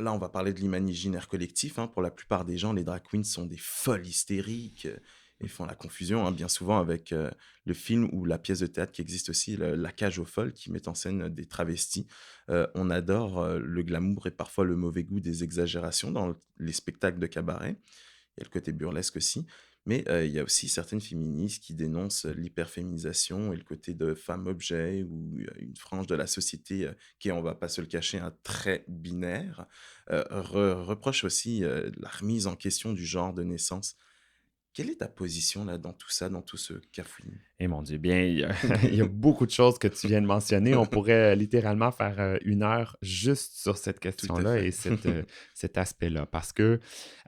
Là, on va parler de l'imaginaire collectif, hein. Pour la plupart des gens, les drag queens sont des folles hystériques, et font la confusion, hein, bien souvent avec, le film ou la pièce de théâtre qui existe aussi, le La cage aux folles, qui met en scène, des travestis. On adore, le glamour et parfois le mauvais goût des exagérations dans les spectacles de cabaret. Il y a le côté burlesque aussi. Mais il y a aussi certaines féministes qui dénoncent l'hyperféminisation et le côté de femme-objet ou une frange de la société qui est, on va pas se le cacher, un très binaire, reproche aussi la remise en question du genre de naissance. Quelle est ta position là dans tout ça, dans tout ce cafouillis? Et mon Dieu, bien, il y a beaucoup de choses que tu viens de mentionner. On pourrait littéralement faire 1 heure juste sur cette Tout à question-là fait. et cet aspect-là. Parce que,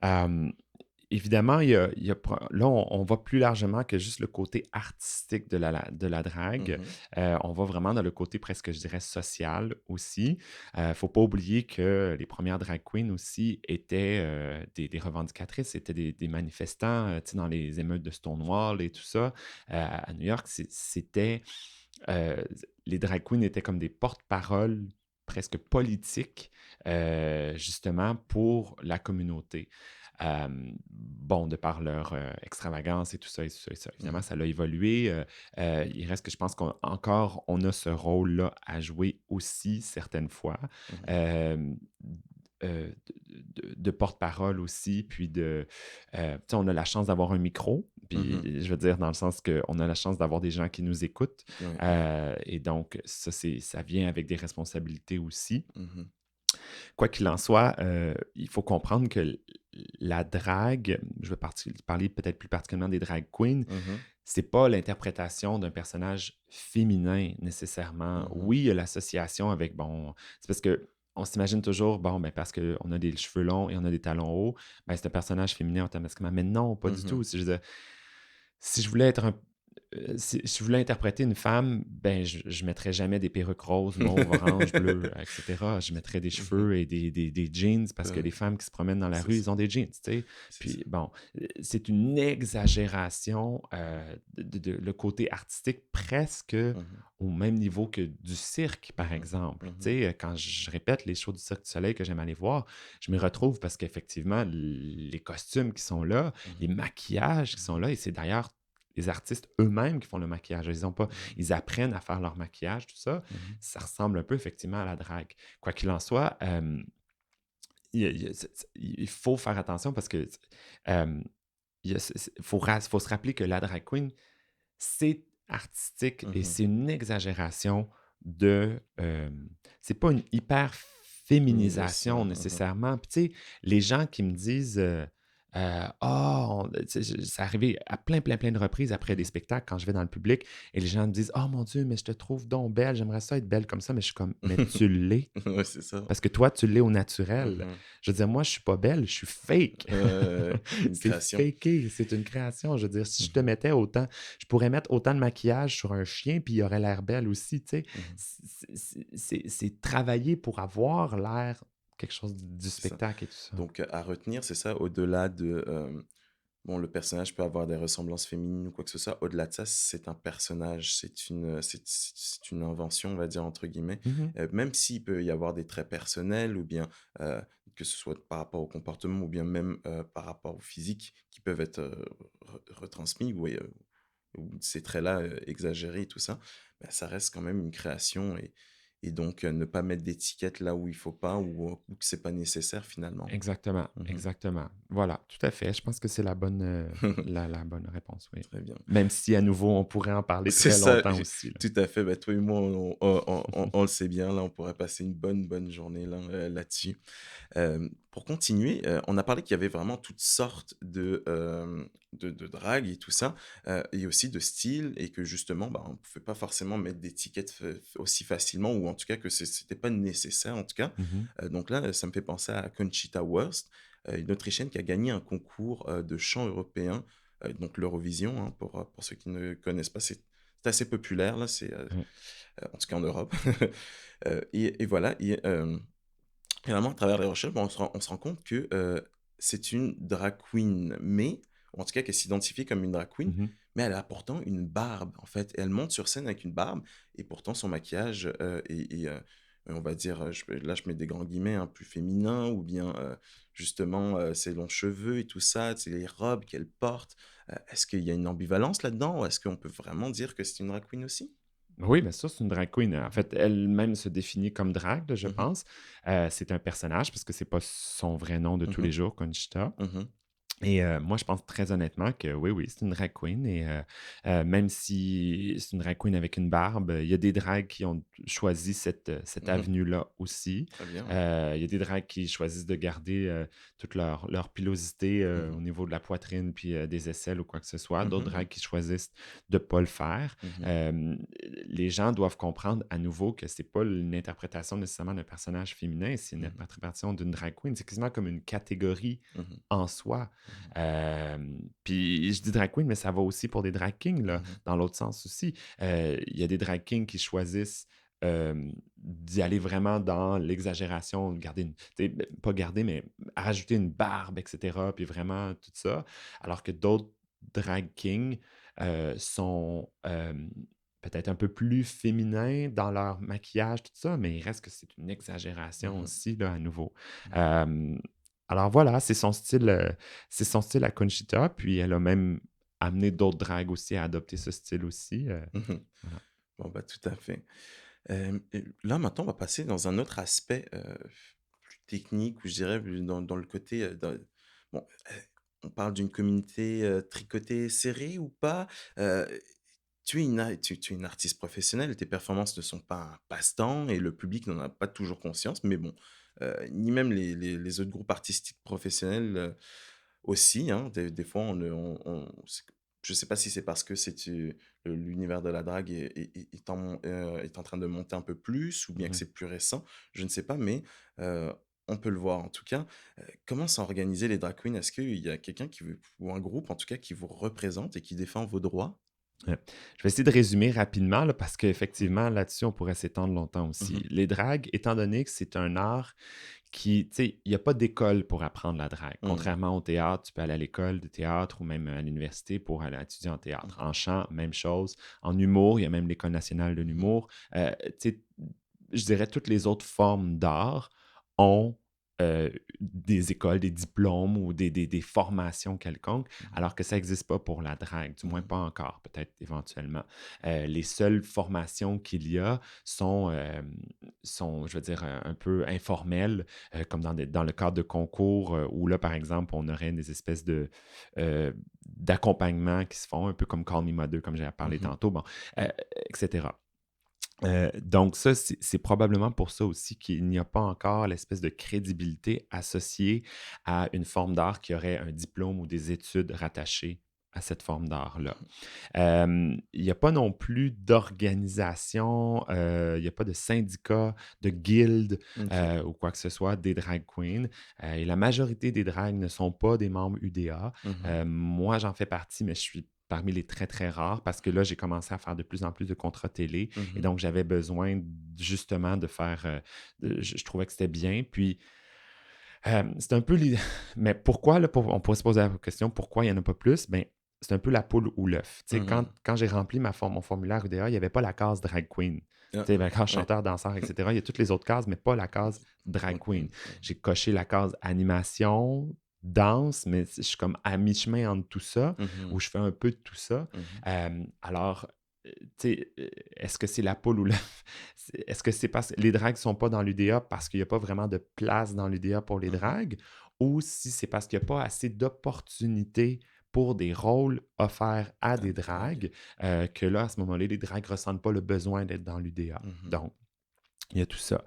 euh, évidemment, là, on voit plus largement que juste le côté artistique de la drague. Mhm, On va vraiment dans le côté presque, je dirais, social aussi. Faut pas oublier que les premières drag queens aussi étaient des revendicatrices, étaient des manifestants tu sais, dans les émeutes de Stonewall et tout ça. À New York, euh, les drag queens étaient comme des porte-paroles presque politiques, justement, pour la communauté. Euh, bon, de par leur extravagance et tout ça, et tout ça, et ça. Évidemment, mhm, ça a évolué. Il reste que je pense qu'encore, on a ce rôle-là à jouer aussi certaines fois. mhm, Euh, de porte-parole aussi, puis tu sais, on a la chance d'avoir un micro, mhm. puis je veux dire dans le sens qu'on a la chance d'avoir des gens qui nous écoutent, Ouais, ouais. et donc ça vient avec des responsabilités aussi. Mhm, Quoi qu'il en soit, il faut comprendre que la drague, je vais parler peut-être plus particulièrement des drag queens, mhm, c'est pas l'interprétation d'un personnage féminin nécessairement. mhm, Oui, il y a l'association avec, bon, c'est parce que on s'imagine toujours, bon, ben parce qu'on a des cheveux longs et on a des talons hauts, ben c'est un personnage féminin automatiquement. Mais non, pas du tout. mhm. Si je voulais être si je voulais interpréter une femme, ben je mettrais jamais des perruques roses, mauves, oranges, bleues, etc. Je mettrais des Mhm. cheveux et des jeans parce que Ouais, les femmes qui se promènent dans la c'est rue, ça, ils ont des jeans, tu sais. c'est ça. Puis bon, c'est une exagération le côté artistique presque Mhm, au même niveau que du cirque, par mhm, exemple. Tu mhm, sais, quand je répète les shows du Cirque du Soleil que j'aime aller voir, je me retrouve parce qu'effectivement, les costumes qui sont là, les mhm, maquillages qui sont là, et c'est d'ailleurs les artistes eux-mêmes qui font le maquillage. Ils ont pas, mhm, ils apprennent à faire leur maquillage, tout ça. mhm, Ça ressemble un peu effectivement à la drague. Quoi qu'il en soit, il faut faire attention parce que euh, faut se rappeler que la drag queen, c'est artistique et mhm. c'est une exagération c'est pas une hyper féminisation Féminisation. Mhm, nécessairement. Puis tu sais, les gens qui me disent tu sais, c'est arrivé à plein de reprises après des mhm. spectacles quand je vais dans le public et les gens me disent: «Oh mon Dieu, mais je te trouve donc belle, j'aimerais ça être belle comme ça», mais je suis comme: «Mais tu l'es, Ouais, c'est ça. parce que toi, tu l'es au naturel». Mhm. Je veux dire, moi, je suis pas belle, je suis fake. Une C'est création. faké, c'est une création. Je veux dire, si je te Mhm, mettais autant, je pourrais mettre autant de maquillage sur un chien, puis il aurait l'air belle aussi, tu sais. mhm. C'est travailler pour avoir l'air quelque chose du C'est ça. spectacle et tout ça. Donc, à retenir, c'est ça, au-delà de, bon, le personnage peut avoir des ressemblances féminines ou quoi que ce soit. Au-delà de ça, c'est un personnage, c'est une invention, on va dire, entre guillemets. Mhm, Même s'il peut y avoir des traits personnels ou bien que ce soit par rapport au comportement ou bien même par rapport au physique qui peuvent être retransmis ou ces traits-là exagérés et tout ça, bah, ça reste quand même une création et donc ne pas mettre d'étiquette là où il faut pas ou que c'est pas nécessaire finalement. exactement, Mhm. exactement. Voilà, tout à fait. Je pense que c'est la bonne réponse, oui. Très bien. Même si, à nouveau, on pourrait en parler C'est très ça, longtemps aussi, là. tout à fait. Bah, toi et moi, on le sait bien. Là, on pourrait passer une bonne journée là, là-dessus. Pour continuer, on a parlé qu'il y avait vraiment toutes sortes de drague et tout ça, et aussi de style, et que justement, bah, on ne pouvait pas forcément mettre d'étiquette aussi facilement, ou en tout cas que c'était pas nécessaire en tout cas. Mhm, Donc là, ça me fait penser à Conchita Wurst, une Autrichienne qui a gagné un concours de chant européen, donc l'Eurovision, hein, pour ceux qui ne connaissent pas, c'est assez populaire là, ouais. en tout cas en Europe. Et voilà, et vraiment, à travers les recherches, bah, on se rend compte que c'est une drag queen, mais, ou en tout cas qu'elle s'identifie comme une drag queen, Mhm. mais elle a pourtant une barbe, en fait. Elle monte sur scène avec une barbe, et pourtant son maquillage on va dire, là je mets des grands guillemets, hein, plus féminin, ou bien justement ses longs cheveux et tout ça, c'est les robes qu'elle porte. Est-ce qu'il y a une ambivalence là-dedans, ou est-ce qu'on peut vraiment dire que c'est une drag queen aussi? Oui, mais ça, c'est une drag queen. En fait, elle-même se définit comme drag, là, je Mhm, pense. C'est un personnage parce que c'est pas son vrai nom de tous les mhm, jours, Conchita. mhm, Et moi, je pense très honnêtement que oui, oui, c'est une drag queen et même si c'est une drag queen avec une barbe, il y a des drags qui ont choisi cette Mhm. avenue-là aussi. Très bien, ouais. Il y a des drags qui choisissent de garder toute leur pilosité au Mhm. niveau de la poitrine puis des aisselles ou quoi que ce soit. D'autres Mhm. drags qui choisissent de ne pas le faire. Mhm. Euh, les gens doivent comprendre à nouveau que c'est pas une interprétation nécessairement d'un personnage féminin, c'est une Mhm. interprétation d'une drag queen. C'est quasiment comme une catégorie Mhm. en soi. Mhm. Puis je dis drag queen, mais ça va aussi pour des drag kings, là, Mhm. dans l'autre sens aussi. Il y a des drag kings qui choisissent d'y aller vraiment dans l'exagération, de garder pas garder, mais rajouter une barbe, etc. Puis vraiment tout ça. Alors que d'autres drag kings sont peut-être un peu plus féminins dans leur maquillage, tout ça, mais il reste que c'est une exagération Mhm. aussi, là, à nouveau. Mhm. Euh, alors voilà, c'est son style à Conchita, puis elle a même amené d'autres drags aussi à adopter ce style aussi. Mhm. Voilà. Bon, bah, tout à fait. Et là, maintenant, on va passer dans un autre aspect, plus technique, ou je dirais plus dans le côté, bon, on parle d'une communauté, tricotée serrée ou pas? Heu, tu es une artiste professionnelle, tes performances ne sont pas un passe-temps et le public n'en a pas toujours conscience, mais bon, ni même les autres groupes artistiques professionnels, aussi, hein. Des fois, c'est je sais pas si c'est parce que l'univers de la drague est en train de monter un peu plus, ou bien que Mhm. c'est plus récent, je ne sais pas, mais heu, on peut le voir en tout cas. Comment sont organisées les drag queens? Est-ce qu'il y a quelqu'un qui veut, ou un groupe en tout cas, qui vous représente et qui défend vos droits? Je vais essayer de résumer rapidement là, parce Mmh. qu'effectivement, là-dessus, on pourrait s'étendre longtemps Mmh aussi. mh. Les dragues, étant donné que c'est un art qui, tu sais, il n'y a pas d'école pour apprendre la drague. Mmh. Contrairement au théâtre, tu peux aller à l'école de théâtre ou même à l'université pour aller étudier en théâtre. Mmh. En chant, même chose. En humour, il y a même l'École nationale de Mmh. l'humour. Tu sais, je dirais toutes les autres formes d'art ont des écoles, des diplômes ou des formations quelconques, Mmh. alors que ça n'existe pas pour la drague, du moins Mmh. pas encore, peut-être éventuellement. Les seules formations qu'il y a sont, je veux dire, un peu informelles, comme dans le cadre de concours où là, par exemple, on aurait des espèces d'accompagnement qui se font, un peu comme Call Me Mother, comme j'ai parlé Mmh. tantôt, bon, euh, etc. Donc ça, c'est probablement pour ça aussi qu'il n'y a pas encore l'espèce de crédibilité associée à une forme d'art qui aurait un diplôme ou des études rattachées à cette forme d'art-là. Il n'y a pas non plus d'organisation, il n'y a pas de syndicat, de guilde OK. ou quoi que ce soit des drag queens. Et la majorité des drags ne sont pas des membres UDA. Mmh. Moi, j'en fais partie, mais je suis parmi les très, très rares parce que là, j'ai commencé à faire de plus en plus de contrats télé et Mmh. donc j'avais besoin justement de faire, je trouvais que c'était bien. Puis, c'est un peu mais pourquoi, là, on pourrait se poser la question, pourquoi il n'y en a pas plus? Ben, c'est un peu la poule ou l'œuf. Tu sais, quand, Mmh. quand j'ai rempli mon formulaire UDA, il n'y avait pas la case drag queen. Ah, Tu sais, la case ouais. chanteur, danseur, etc. Il y a toutes les autres cases, mais pas la case drag Drag queen. queen. Mmh. J'ai coché la case animation, danse, mais je suis comme à mi-chemin entre tout ça, Mmh. où je fais un peu de tout ça. Mmh. Alors, tu sais, est-ce que c'est la poule ou l'œuf? Est-ce que c'est parce que les drags ne sont pas dans l'UDA parce qu'il n'y a pas vraiment de place dans l'UDA pour les Mmh. drags? Ou si c'est parce qu'il n'y a pas assez d'opportunités pour des rôles offerts à Ah, des des dragues. drags, que là, à ce moment-là, les drags ne ressentent pas le besoin d'être dans l'UDA. Mmh. Donc, il y a tout ça.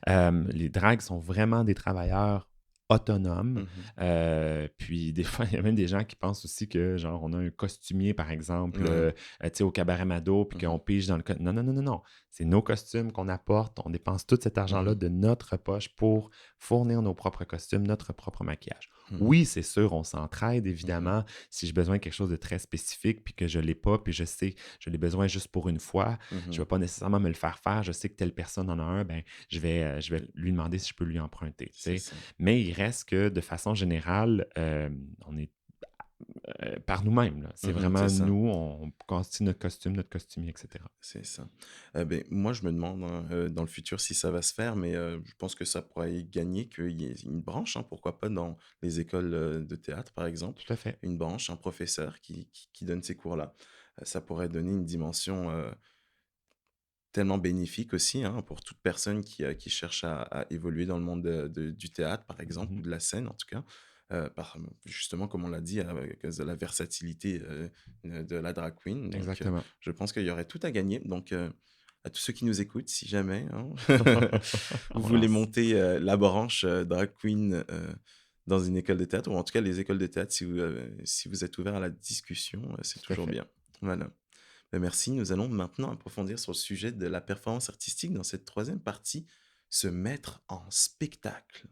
Les drags sont vraiment des travailleurs autonomes. Mmh. Puis des fois, il y a même des gens qui pensent aussi que, genre, on a un costumier, par exemple, Ouais. tu sais, au Cabaret Mado, puis Mmh. qu'on pige dans le... Non, non, non, non, non. C'est nos costumes qu'on apporte. On dépense tout cet argent-là Mmh. de notre poche pour fournir nos propres costumes, notre propre maquillage. Mmh. Oui, c'est sûr, on s'entraide, Mmh. évidemment. Si j'ai besoin de quelque chose de très spécifique, puis que je ne l'ai pas, puis je sais, je l'ai besoin juste pour une fois, je ne Mmh. vais pas nécessairement me le faire faire. Je sais que telle personne en a un, ben, je vais lui demander si je peux lui emprunter. Tu C'est sais. ça. Mais il reste que de façon générale, on est par nous-mêmes, là. C'est Mmh. C'est vraiment ça. nous, on constitue notre costume, notre costumier, etc. C'est ça. Moi, je me demande, hein, dans le futur, si ça va se faire, mais je pense que ça pourrait gagner qu'il y ait une branche, hein, pourquoi pas dans les écoles, de théâtre, par exemple. Tout à fait. Une branche, un professeur qui donne ces cours-là. Ça pourrait donner une dimension, tellement bénéfique aussi, hein, pour toute personne qui cherche à évoluer dans le monde du théâtre, par exemple, ou Mhm. de la scène, en tout cas. justement, comme on l'a dit, à cause de la versatilité de la drag queen. Donc, Exactement. je pense qu'il y aurait tout à gagner. Donc, à tous ceux qui nous écoutent, si jamais hein, vous On voulez lance. monter la branche drag queen dans une école de théâtre, ou en tout cas les écoles de théâtre, si vous êtes ouvert à la discussion, c'est Tout à toujours fait. bien. Voilà. Ben, merci. Nous allons maintenant approfondir sur le sujet de la performance artistique dans cette troisième partie, se mettre en spectacle.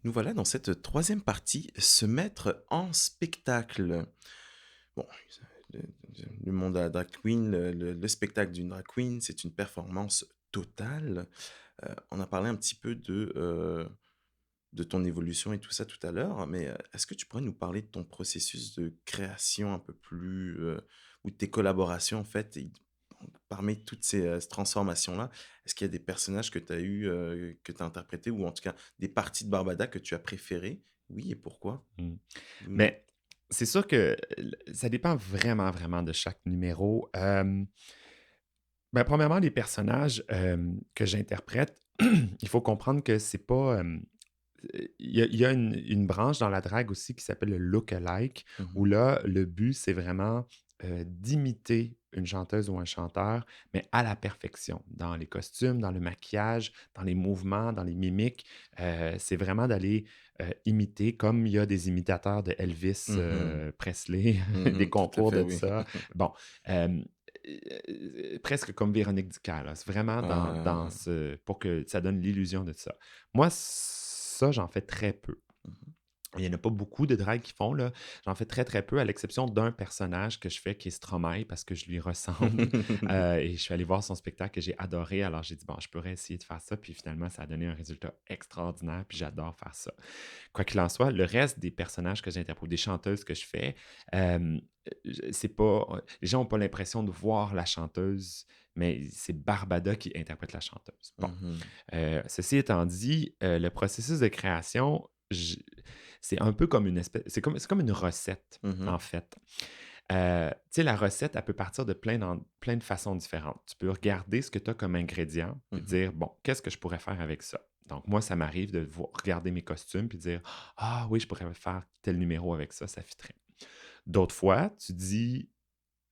Nous voilà dans cette troisième partie, se mettre en spectacle. Bon, le, le monde de la drag queen, le spectacle d'une drag queen, c'est une performance totale. On a parlé un petit peu de ton évolution et tout ça tout à l'heure, mais est-ce que tu pourrais nous parler de ton processus de création un peu plus, ou de tes collaborations en fait, parmi toutes ces transformations-là, est-ce qu'il y a des personnages que tu as eu, que tu as interprétés, ou en tout cas des parties de Barbada que tu as préférées? Oui, et pourquoi? Mmh. Dis-nous. Mais c'est sûr que ça dépend vraiment, vraiment de chaque numéro. Ben, premièrement, les personnages que j'interprète, il faut comprendre que c'est pas. Il y a une branche dans la drague aussi qui s'appelle le look-alike, où Mhm, là, le but, c'est vraiment d'imiter une chanteuse ou un chanteur, mais à la perfection, dans les costumes, dans le maquillage, dans les mouvements, dans les mimiques. C'est vraiment d'aller imiter, comme il y a des imitateurs de Elvis mhm, Presley, des mhm, tout à concours fait, de oui. ça. Bon, euh, presque comme Véronique Dicker, là. C'est vraiment dans Ah, ce... pour que ça donne l'illusion de ça. Moi, ça, j'en fais très peu. mhm. Il n'y en a pas beaucoup de drags qui font, là. J'en fais très, très peu, à l'exception d'un personnage que je fais qui est Stromae parce que je lui ressemble. Et je suis allé voir son spectacle que j'ai adoré. Alors, j'ai dit, bon, je pourrais essayer de faire ça. Puis finalement, ça a donné un résultat extraordinaire. Puis j'adore faire ça. Quoi qu'il en soit, le reste des personnages que j'interprète, des chanteuses que je fais, euh, c'est pas. Les gens n'ont pas l'impression de voir la chanteuse, mais c'est Barbada qui interprète la chanteuse. Bon. Mhm, Ceci étant dit, le processus de création, c'est un peu comme une espèce, c'est comme une recette, mhm, en fait. Tu sais, la recette, elle peut partir de plein de façons différentes. Tu peux regarder ce que tu as comme ingrédient puis mhm, dire, bon, qu'est-ce que je pourrais faire avec ça? Donc, moi, ça m'arrive de regarder mes costumes puis dire, ah oui, je pourrais faire tel numéro avec ça, ça fitterait. D'autres fois, tu dis,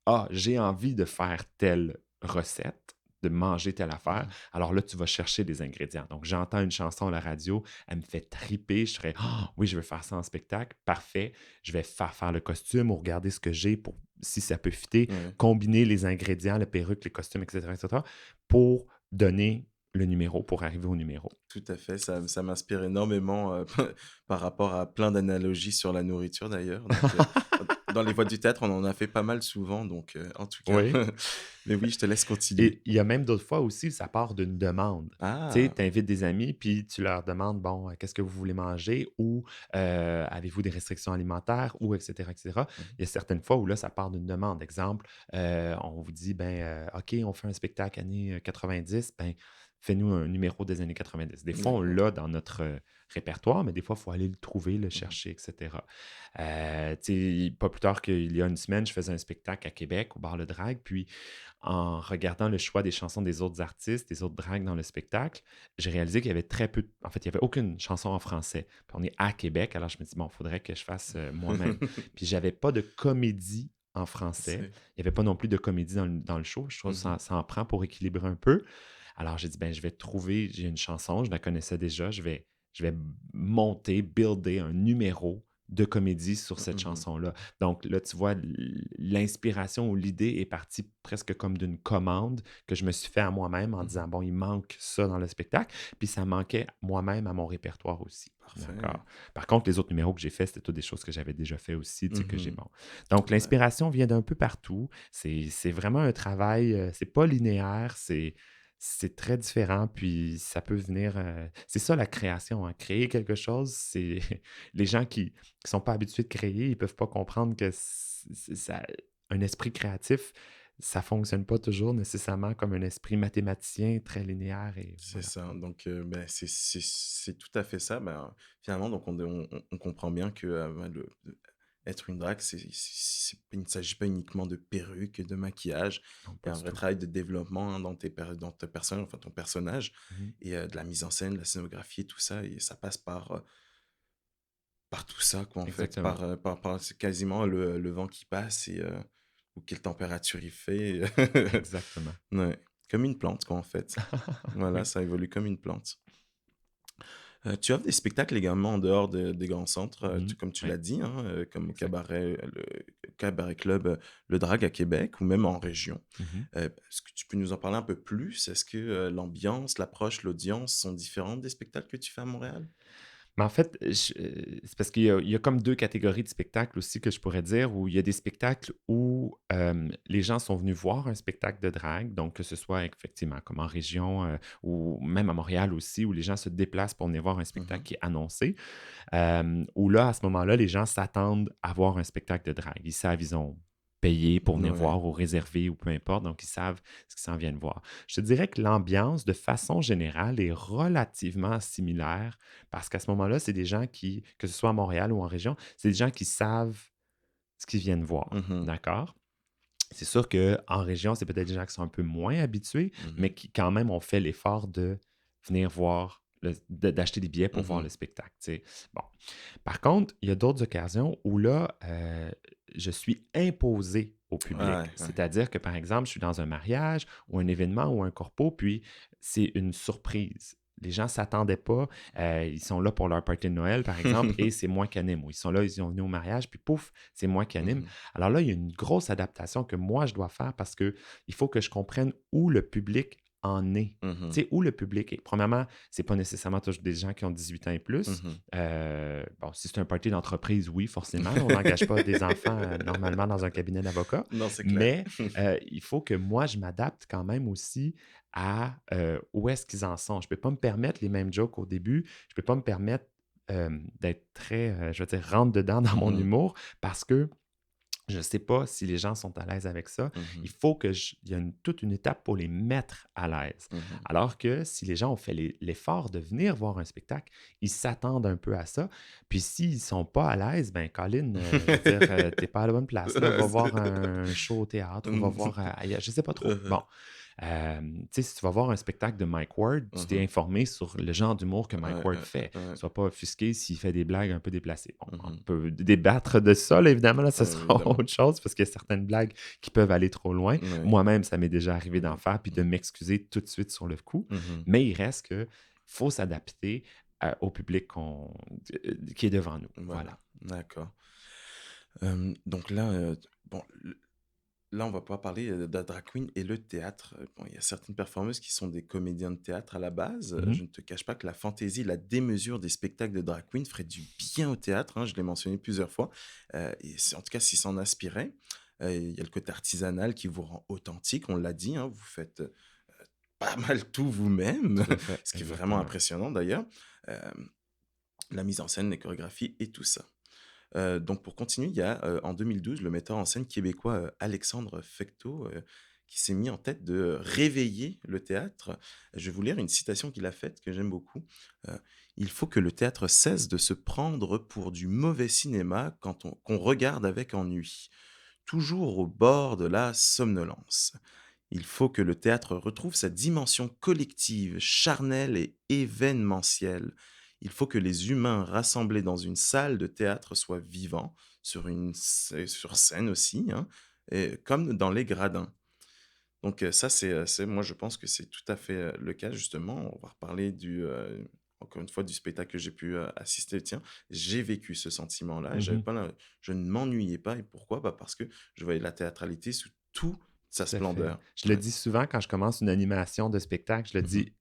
ah, j'ai envie de faire telle recette, de manger telle affaire. mhm, Alors là, tu vas chercher des ingrédients. Donc, j'entends une chanson à la radio, elle me fait triper. Je serais, ah, oui, je veux faire ça en spectacle. Parfait. Je vais faire le costume ou regarder ce que j'ai pour, si ça peut fitter, ouais. combiner les ingrédients, la perruque, les costumes, etc., pour donner le numéro, pour arriver au numéro. Tout à fait, ça m'inspire énormément, par rapport à plein d'analogies sur la nourriture d'ailleurs, donc dans les voix du théâtre, on en a fait pas mal souvent, donc en tout cas Oui. mais oui, je te laisse continuer. Et il y a même d'autres fois aussi où ça part d'une demande. Tu sais, Ah! tu invites des amis, puis tu leur demandes, bon, qu'est-ce que vous voulez manger ou avez-vous des restrictions alimentaires ou etc., etc. Mmh. Il y a certaines fois où là, ça part d'une demande. Exemple, on vous dit, ben, OK, on fait un spectacle années 90, ben, fais-nous un numéro des années 90. Des fois, on D'accord. l'a dans notre répertoire, mais des fois, il faut aller le trouver, le Mmh. chercher, etc. Tu sais, pas plus tard qu'il y a une semaine, je faisais un spectacle à Québec, au bar Le Drague, puis en regardant le choix des chansons des autres artistes, des autres drags dans le spectacle, j'ai réalisé qu'il y avait très peu en fait, il y avait aucune chanson en français. Puis on est à Québec, alors je me dis: «Bon, il faudrait que je fasse, moi-même». Puis j'avais pas de comédie en français. C'est Il y avait pas non plus de comédie dans le show. Je trouve que mmh. ça en prend pour équilibrer un peu. Alors j'ai dit: «Ben, je vais trouver» j'ai une chanson, je la connaissais déjà, je vais monter, builder un numéro de comédie sur cette Mmh. chanson-là. Donc là, tu vois, l'inspiration ou l'idée est partie presque comme d'une commande que je me suis fait à moi-même en disant, Mmh. bon, il manque ça dans le spectacle, puis ça manquait moi-même à mon répertoire aussi. Parfait. D'accord. Par contre, les autres numéros que j'ai faits, c'était toutes des choses que j'avais déjà fait aussi, tu sais, que j'ai Mmh. bon. Donc, Ouais. l'inspiration vient d'un peu partout. C'est vraiment un travail, c'est pas linéaire, c'est très différent, puis ça peut venir. C'est ça la création, hein. Créer quelque chose, c'est les gens qui sont pas habitués de créer, ils peuvent pas comprendre que ça, un esprit créatif, ça fonctionne pas toujours nécessairement comme un esprit mathématicien très linéaire et C'est voilà. ça, donc ben, c'est tout à fait ça. Ben, finalement, donc on comprend bien que, ben, être une drague, il ne s'agit pas uniquement de perruque, de maquillage. Non, Il y pas a un du vrai tout. travail de développement, hein, dans ta personne, enfin ton personnage, Mhm. et de la mise en scène, la scénographie et tout ça. Et ça passe par tout ça, quoi, en fait. Exactement. C'est quasiment le vent qui passe ou quelle température il fait. Exactement. Ouais. Comme une plante, quoi, en fait. Voilà, Oui. ça évolue comme une plante. Tu offres des spectacles également en dehors des grands centres, Mhm. comme tu Oui, l'as dit, hein, comme au exact. cabaret, le cabaret club, Le Drague à Québec ou même en région. Mhm. Est-ce que tu peux nous en parler un peu plus? Est-ce que l'ambiance, l'approche, l'audience sont différentes des spectacles que tu fais à Montréal? Mais en fait, c'est parce qu'il y a comme 2 catégories de spectacles aussi que je pourrais dire, où il y a des spectacles où, les gens sont venus voir un spectacle de drague, donc que ce soit effectivement comme en région, ou même à Montréal aussi, où les gens se déplacent pour venir voir un spectacle Mmh. qui est annoncé. Où là, à ce moment-là, les gens s'attendent à voir un spectacle de drague. Ils savent, ils ont payé pour venir Ouais. voir ou réservé ou peu importe, donc ils savent ce qu'ils s'en viennent voir. Je te dirais que l'ambiance, de façon générale, est relativement similaire parce qu'à ce moment-là, c'est des gens qui, que ce soit à Montréal ou en région, c'est des gens qui savent ce qu'ils viennent voir. Mmh. D'accord? C'est sûr qu'en région, c'est peut-être des gens qui sont un peu moins habitués, mais Mmh. qui quand même ont fait l'effort de venir voir, d'acheter des billets pour voir Mmh. le spectacle. Tu sais. Bon. Par contre, il y a d'autres occasions où là, je suis imposé au public. Ouais, ouais. C'est-à-dire que, par exemple, je suis dans un mariage ou un événement ou un corpo, puis c'est une surprise. Les gens ne s'attendaient pas. Ils sont là pour leur party de Noël, par exemple, et c'est moi qui anime. Ou ils sont là, ils sont venus au mariage, puis pouf, c'est moi qui anime. Mmh. Alors là, il y a une grosse adaptation que moi, je dois faire parce que il faut que je comprenne où le public en est. Mmh. Tu sais, où le public est. Premièrement, c'est pas nécessairement toujours des gens qui ont 18 ans et plus. Mmh. Bon, si c'est un party d'entreprise, oui, forcément. On n'engage pas des enfants normalement dans un cabinet d'avocat. Non, c'est clair. Mais il faut que moi, je m'adapte quand même aussi à où est-ce qu'ils en sont. Je ne peux pas me permettre les mêmes jokes au début. Je ne peux pas me permettre d'être très, je veux dire, rentre dedans dans mon Mmh. humour parce que je ne sais pas si les gens sont à l'aise avec ça. Mmh. Il faut il y a toute une étape pour les mettre à l'aise. Mmh. Alors que si les gens ont fait l'effort de venir voir un spectacle, ils s'attendent un peu à ça. Puis s'ils ne sont pas à l'aise, ben Colin, je veux dire, t'es pas à la bonne place. Là. Va voir un show au théâtre ou va voir ailleurs. Je ne sais pas trop. Mmh. Bon. Tu sais, si tu vas voir un spectacle de Mike Ward, tu t'es Mmh. informé sur le genre d'humour que Mike Ouais, Ward fait. ouais. Sois pas offusqué s'il fait des blagues un peu déplacées. Bon, on Mmh. peut débattre de ça, là, évidemment, là, ce sera Évidemment. autre chose parce qu'il y a certaines blagues qui peuvent aller trop loin. Ouais. Moi-même, ça m'est déjà arrivé d'en Mmh. faire puis de m'excuser tout de suite sur le coup. Mmh. Mais il reste que faut s'adapter au public qui est devant nous. Voilà, Voilà. d'accord. Donc là, bon, là, on va pas parler, de la drag queen et le théâtre. Bon, il y a certaines performeuses qui sont des comédiens de théâtre à la base. Mhm. Je ne te cache pas que la fantaisie, la démesure des spectacles de drag queen ferait du bien au théâtre, hein, je l'ai mentionné plusieurs fois, et c'est en tout cas s'il s'en inspirait. Il y a le côté artisanal qui vous rend authentique, on l'a dit, hein, vous faites, pas mal tout vous-même, Tout à fait. ce qui est vraiment Exactement. impressionnant d'ailleurs. Hem, la mise en scène, les chorégraphies et tout ça. Donc pour continuer, il y a, en 2012, le metteur en scène québécois, Alexandre Fecteau, qui s'est mis en tête de réveiller le théâtre. Je vais vous lire une citation qu'il a faite que j'aime beaucoup. Heu: «Il faut que le théâtre cesse de se prendre pour du mauvais cinéma qu'on regarde avec ennui, toujours au bord de la somnolence. Il faut que le théâtre retrouve sa dimension collective, charnelle et événementielle. Il faut que les humains rassemblés dans une salle de théâtre soient vivants, sur scène aussi, hein, et comme dans les gradins.» Donc ça, moi, je pense que c'est tout à fait le cas, justement. On va reparler encore une fois, du spectacle que j'ai pu assister. Tiens, j'ai vécu ce sentiment-là et Mhm. je ne m'ennuyais pas. Et pourquoi? Bah, parce que je voyais la théâtralité sous toute sa Tout à fait. splendeur. Je le Ouais. dis souvent quand je commence une animation de spectacle, je le Mhm. dis,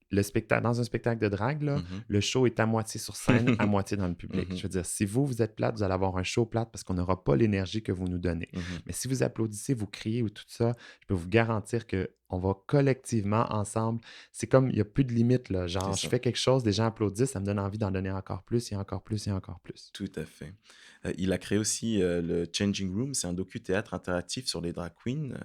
dans un spectacle de drague, là, Mhm. le show est à moitié sur scène, à moitié dans le public. Je Mhm. veux dire, si vous êtes plate, vous allez avoir un show plate parce qu'on n'aura pas l'énergie que vous nous donnez. Mhm. Mais si vous applaudissez, vous criez ou tout ça, je peux vous garantir que on va collectivement, ensemble, c'est comme, il n'y a plus de limite, là. C'est Genre, je ça. fais quelque chose, des gens applaudissent, ça me donne envie d'en donner encore plus et encore plus et encore plus. Tout à fait. Il a créé aussi, le Changing Room, c'est un docu-théâtre interactif sur les drag queens.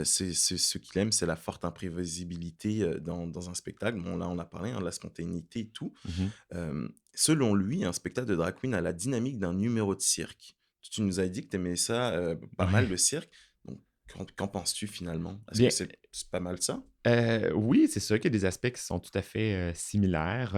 C'est ce qu'il aime, c'est la forte imprévisibilité, dans un spectacle. Bon, là, on a parlé, hein, de la spontanéité et tout. Mhm. Selon lui, un spectacle de drag queen a la dynamique d'un numéro de cirque. Tu nous as dit que tu aimais ça pas mal, Ouais. le cirque. Donc, qu'en penses-tu finalement? Est-ce que Bien, c'est pas mal ça? oui, c'est sûr qu'il y a des aspects qui sont tout à fait, similaires,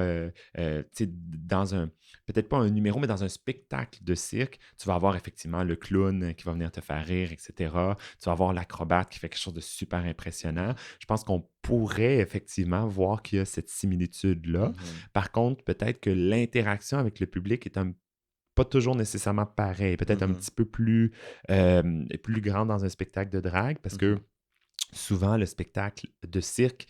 tu sais, dans un peut-être pas un numéro, mais dans un spectacle de cirque, tu vas avoir effectivement le clown qui va venir te faire rire et cetera. Tu vas avoir l'acrobate qui fait quelque chose de super impressionnant. Je pense qu'on pourrait effectivement voir qu'il y a cette similitude-là. Mhm, Par contre, peut-être que l'interaction avec le public est pas toujours nécessairement pareil, peut-être un mhm, petit peu plus grande dans un spectacle de drague parce que mhm. souvent, le spectacle de cirque,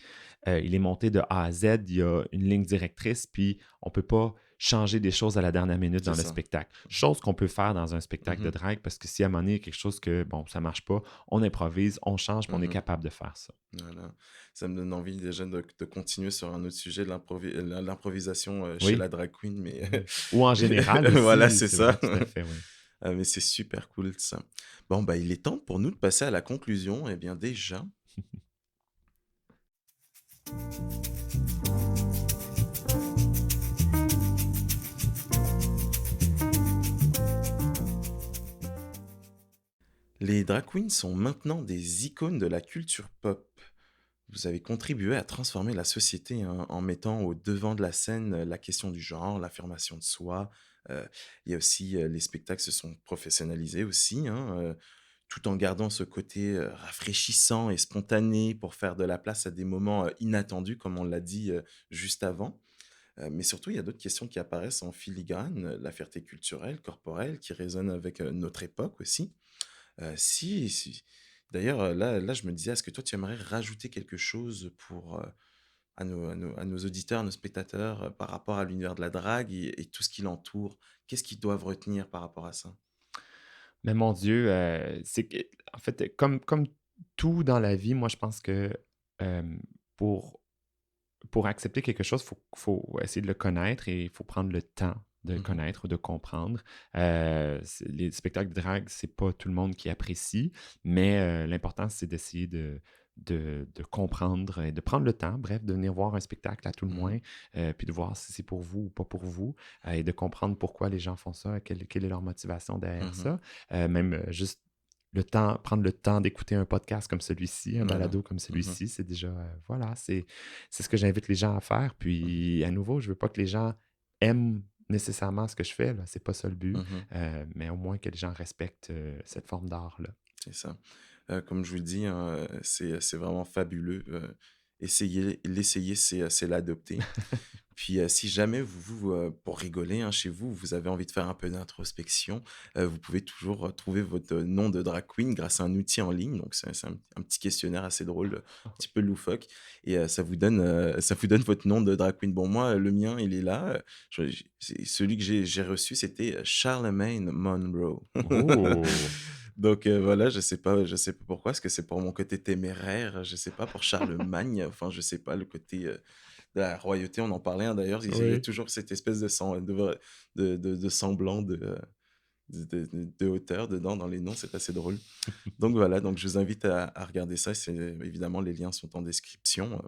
il est monté de A à Z. Il y a une ligne directrice, puis on ne peut pas changer des choses à la dernière minute C'est dans le ça. spectacle. Chose qu'on peut faire dans un spectacle de Mhm, drague, parce que si à un moment donné, il y a quelque chose que, bon, ça ne marche pas, on improvise, on change, puis on est mhm. capable de faire ça. Voilà. Ça me donne envie déjà de continuer sur un autre sujet, l'improvisation chez la Oui, drag queen, mais oui. Ou en général voilà, aussi, c'est c'est vrai, ça. tout à fait, oui. Ah, mais c'est super cool ça. Bon, bah, il est temps pour nous de passer à la conclusion. Eh bien, déjà, les drag queens sont maintenant des icônes de la culture pop. Vous avez contribué à transformer la société hein, en mettant au devant de la scène la question du genre, l'affirmation de soi. Euh, il y a aussi, les spectacles se sont professionnalisés aussi, hein, tout en gardant ce côté rafraîchissant et spontané pour faire de la place à des moments inattendus, comme on l'a dit juste avant. Mais surtout, il y a d'autres questions qui apparaissent en filigrane, la fierté culturelle, corporelle, qui résonne avec notre époque aussi. Si. D'ailleurs, là, je me disais, est-ce que toi, tu aimerais rajouter quelque chose pour, à nos auditeurs, à nos spectateurs, par rapport à l'univers de la drague et tout ce qui l'entoure? Qu'est-ce qu'ils doivent retenir par rapport à ça? Mais mon Dieu, c'est que, en fait, comme tout dans la vie, moi, je pense que euh, pour pour accepter quelque chose, il faut essayer de le connaître et il faut prendre le temps de Mmh mh. connaître ou de comprendre. Les spectacles de drague, c'est pas tout le monde qui apprécie, mais l'important, c'est d'essayer de comprendre et de prendre le temps, bref, de venir voir un spectacle à tout le Mmh. moins, puis de voir si c'est pour vous ou pas pour vous, et de comprendre pourquoi les gens font ça, quelle est leur motivation derrière Mmh. ça. Même juste prendre le temps d'écouter un podcast comme celui-ci, un Voilà. balado comme Mmh. celui-ci, c'est déjà, voilà, c'est ce que j'invite les gens à faire. Mmh. Puis, à nouveau, je veux pas que les gens aiment nécessairement ce que je fais, là, c'est pas ça le but, Mmh. mais au moins que les gens respectent, cette forme d'art-là. C'est ça. Comme je vous le dis, hein, c'est vraiment fabuleux, l'essayer, c'est l'adopter. Puis, si jamais pour rigoler, hein, chez vous, vous avez envie de faire un peu d'introspection, vous pouvez toujours, trouver votre nom de drag queen grâce à un outil en ligne. Donc c'est un petit questionnaire assez drôle, un petit peu loufoque et ça vous donne votre nom de drag queen. Bon, moi, le mien, il est là, c'est celui que j'ai reçu, c'était, Charlemagne Monroe. Oh! Donc, voilà, je sais pas pourquoi. Est-ce que c'est pour mon côté téméraire? Je sais pas, pour Charlemagne, enfin, je sais pas, le côté, de la royauté, on en parlait, hein, d'ailleurs, il y a Oui. toujours cette espèce de semblant de hauteur dedans, dans les noms, c'est assez drôle. Donc voilà, donc je vous invite à regarder ça, évidemment, les liens sont en description,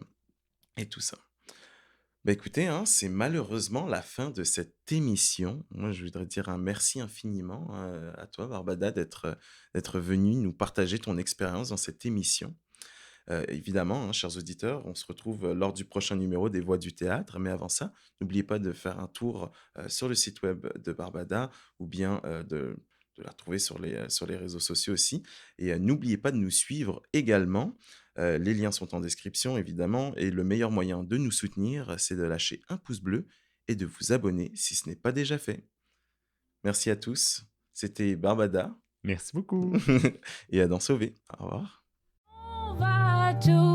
et tout ça. Bah, écoutez, hein, c'est malheureusement la fin de cette émission. Moi, je voudrais dire un merci infiniment, à toi, Barbada, d'être venue nous partager ton expérience dans cette émission. Évidemment, hein, chers auditeurs, on se retrouve lors du prochain numéro des Voix du théâtre. Mais avant ça, n'oubliez pas de faire un tour sur le site web de Barbada ou bien de la retrouver sur les réseaux sociaux aussi. Et n'oubliez pas de nous suivre également. Les liens sont en description, évidemment. Et le meilleur moyen de nous soutenir, c'est de lâcher un pouce bleu et de vous abonner si ce n'est pas déjà fait. Merci à tous. C'était Barbada Merci beaucoup. et à d'en sauver. Au revoir. On va tout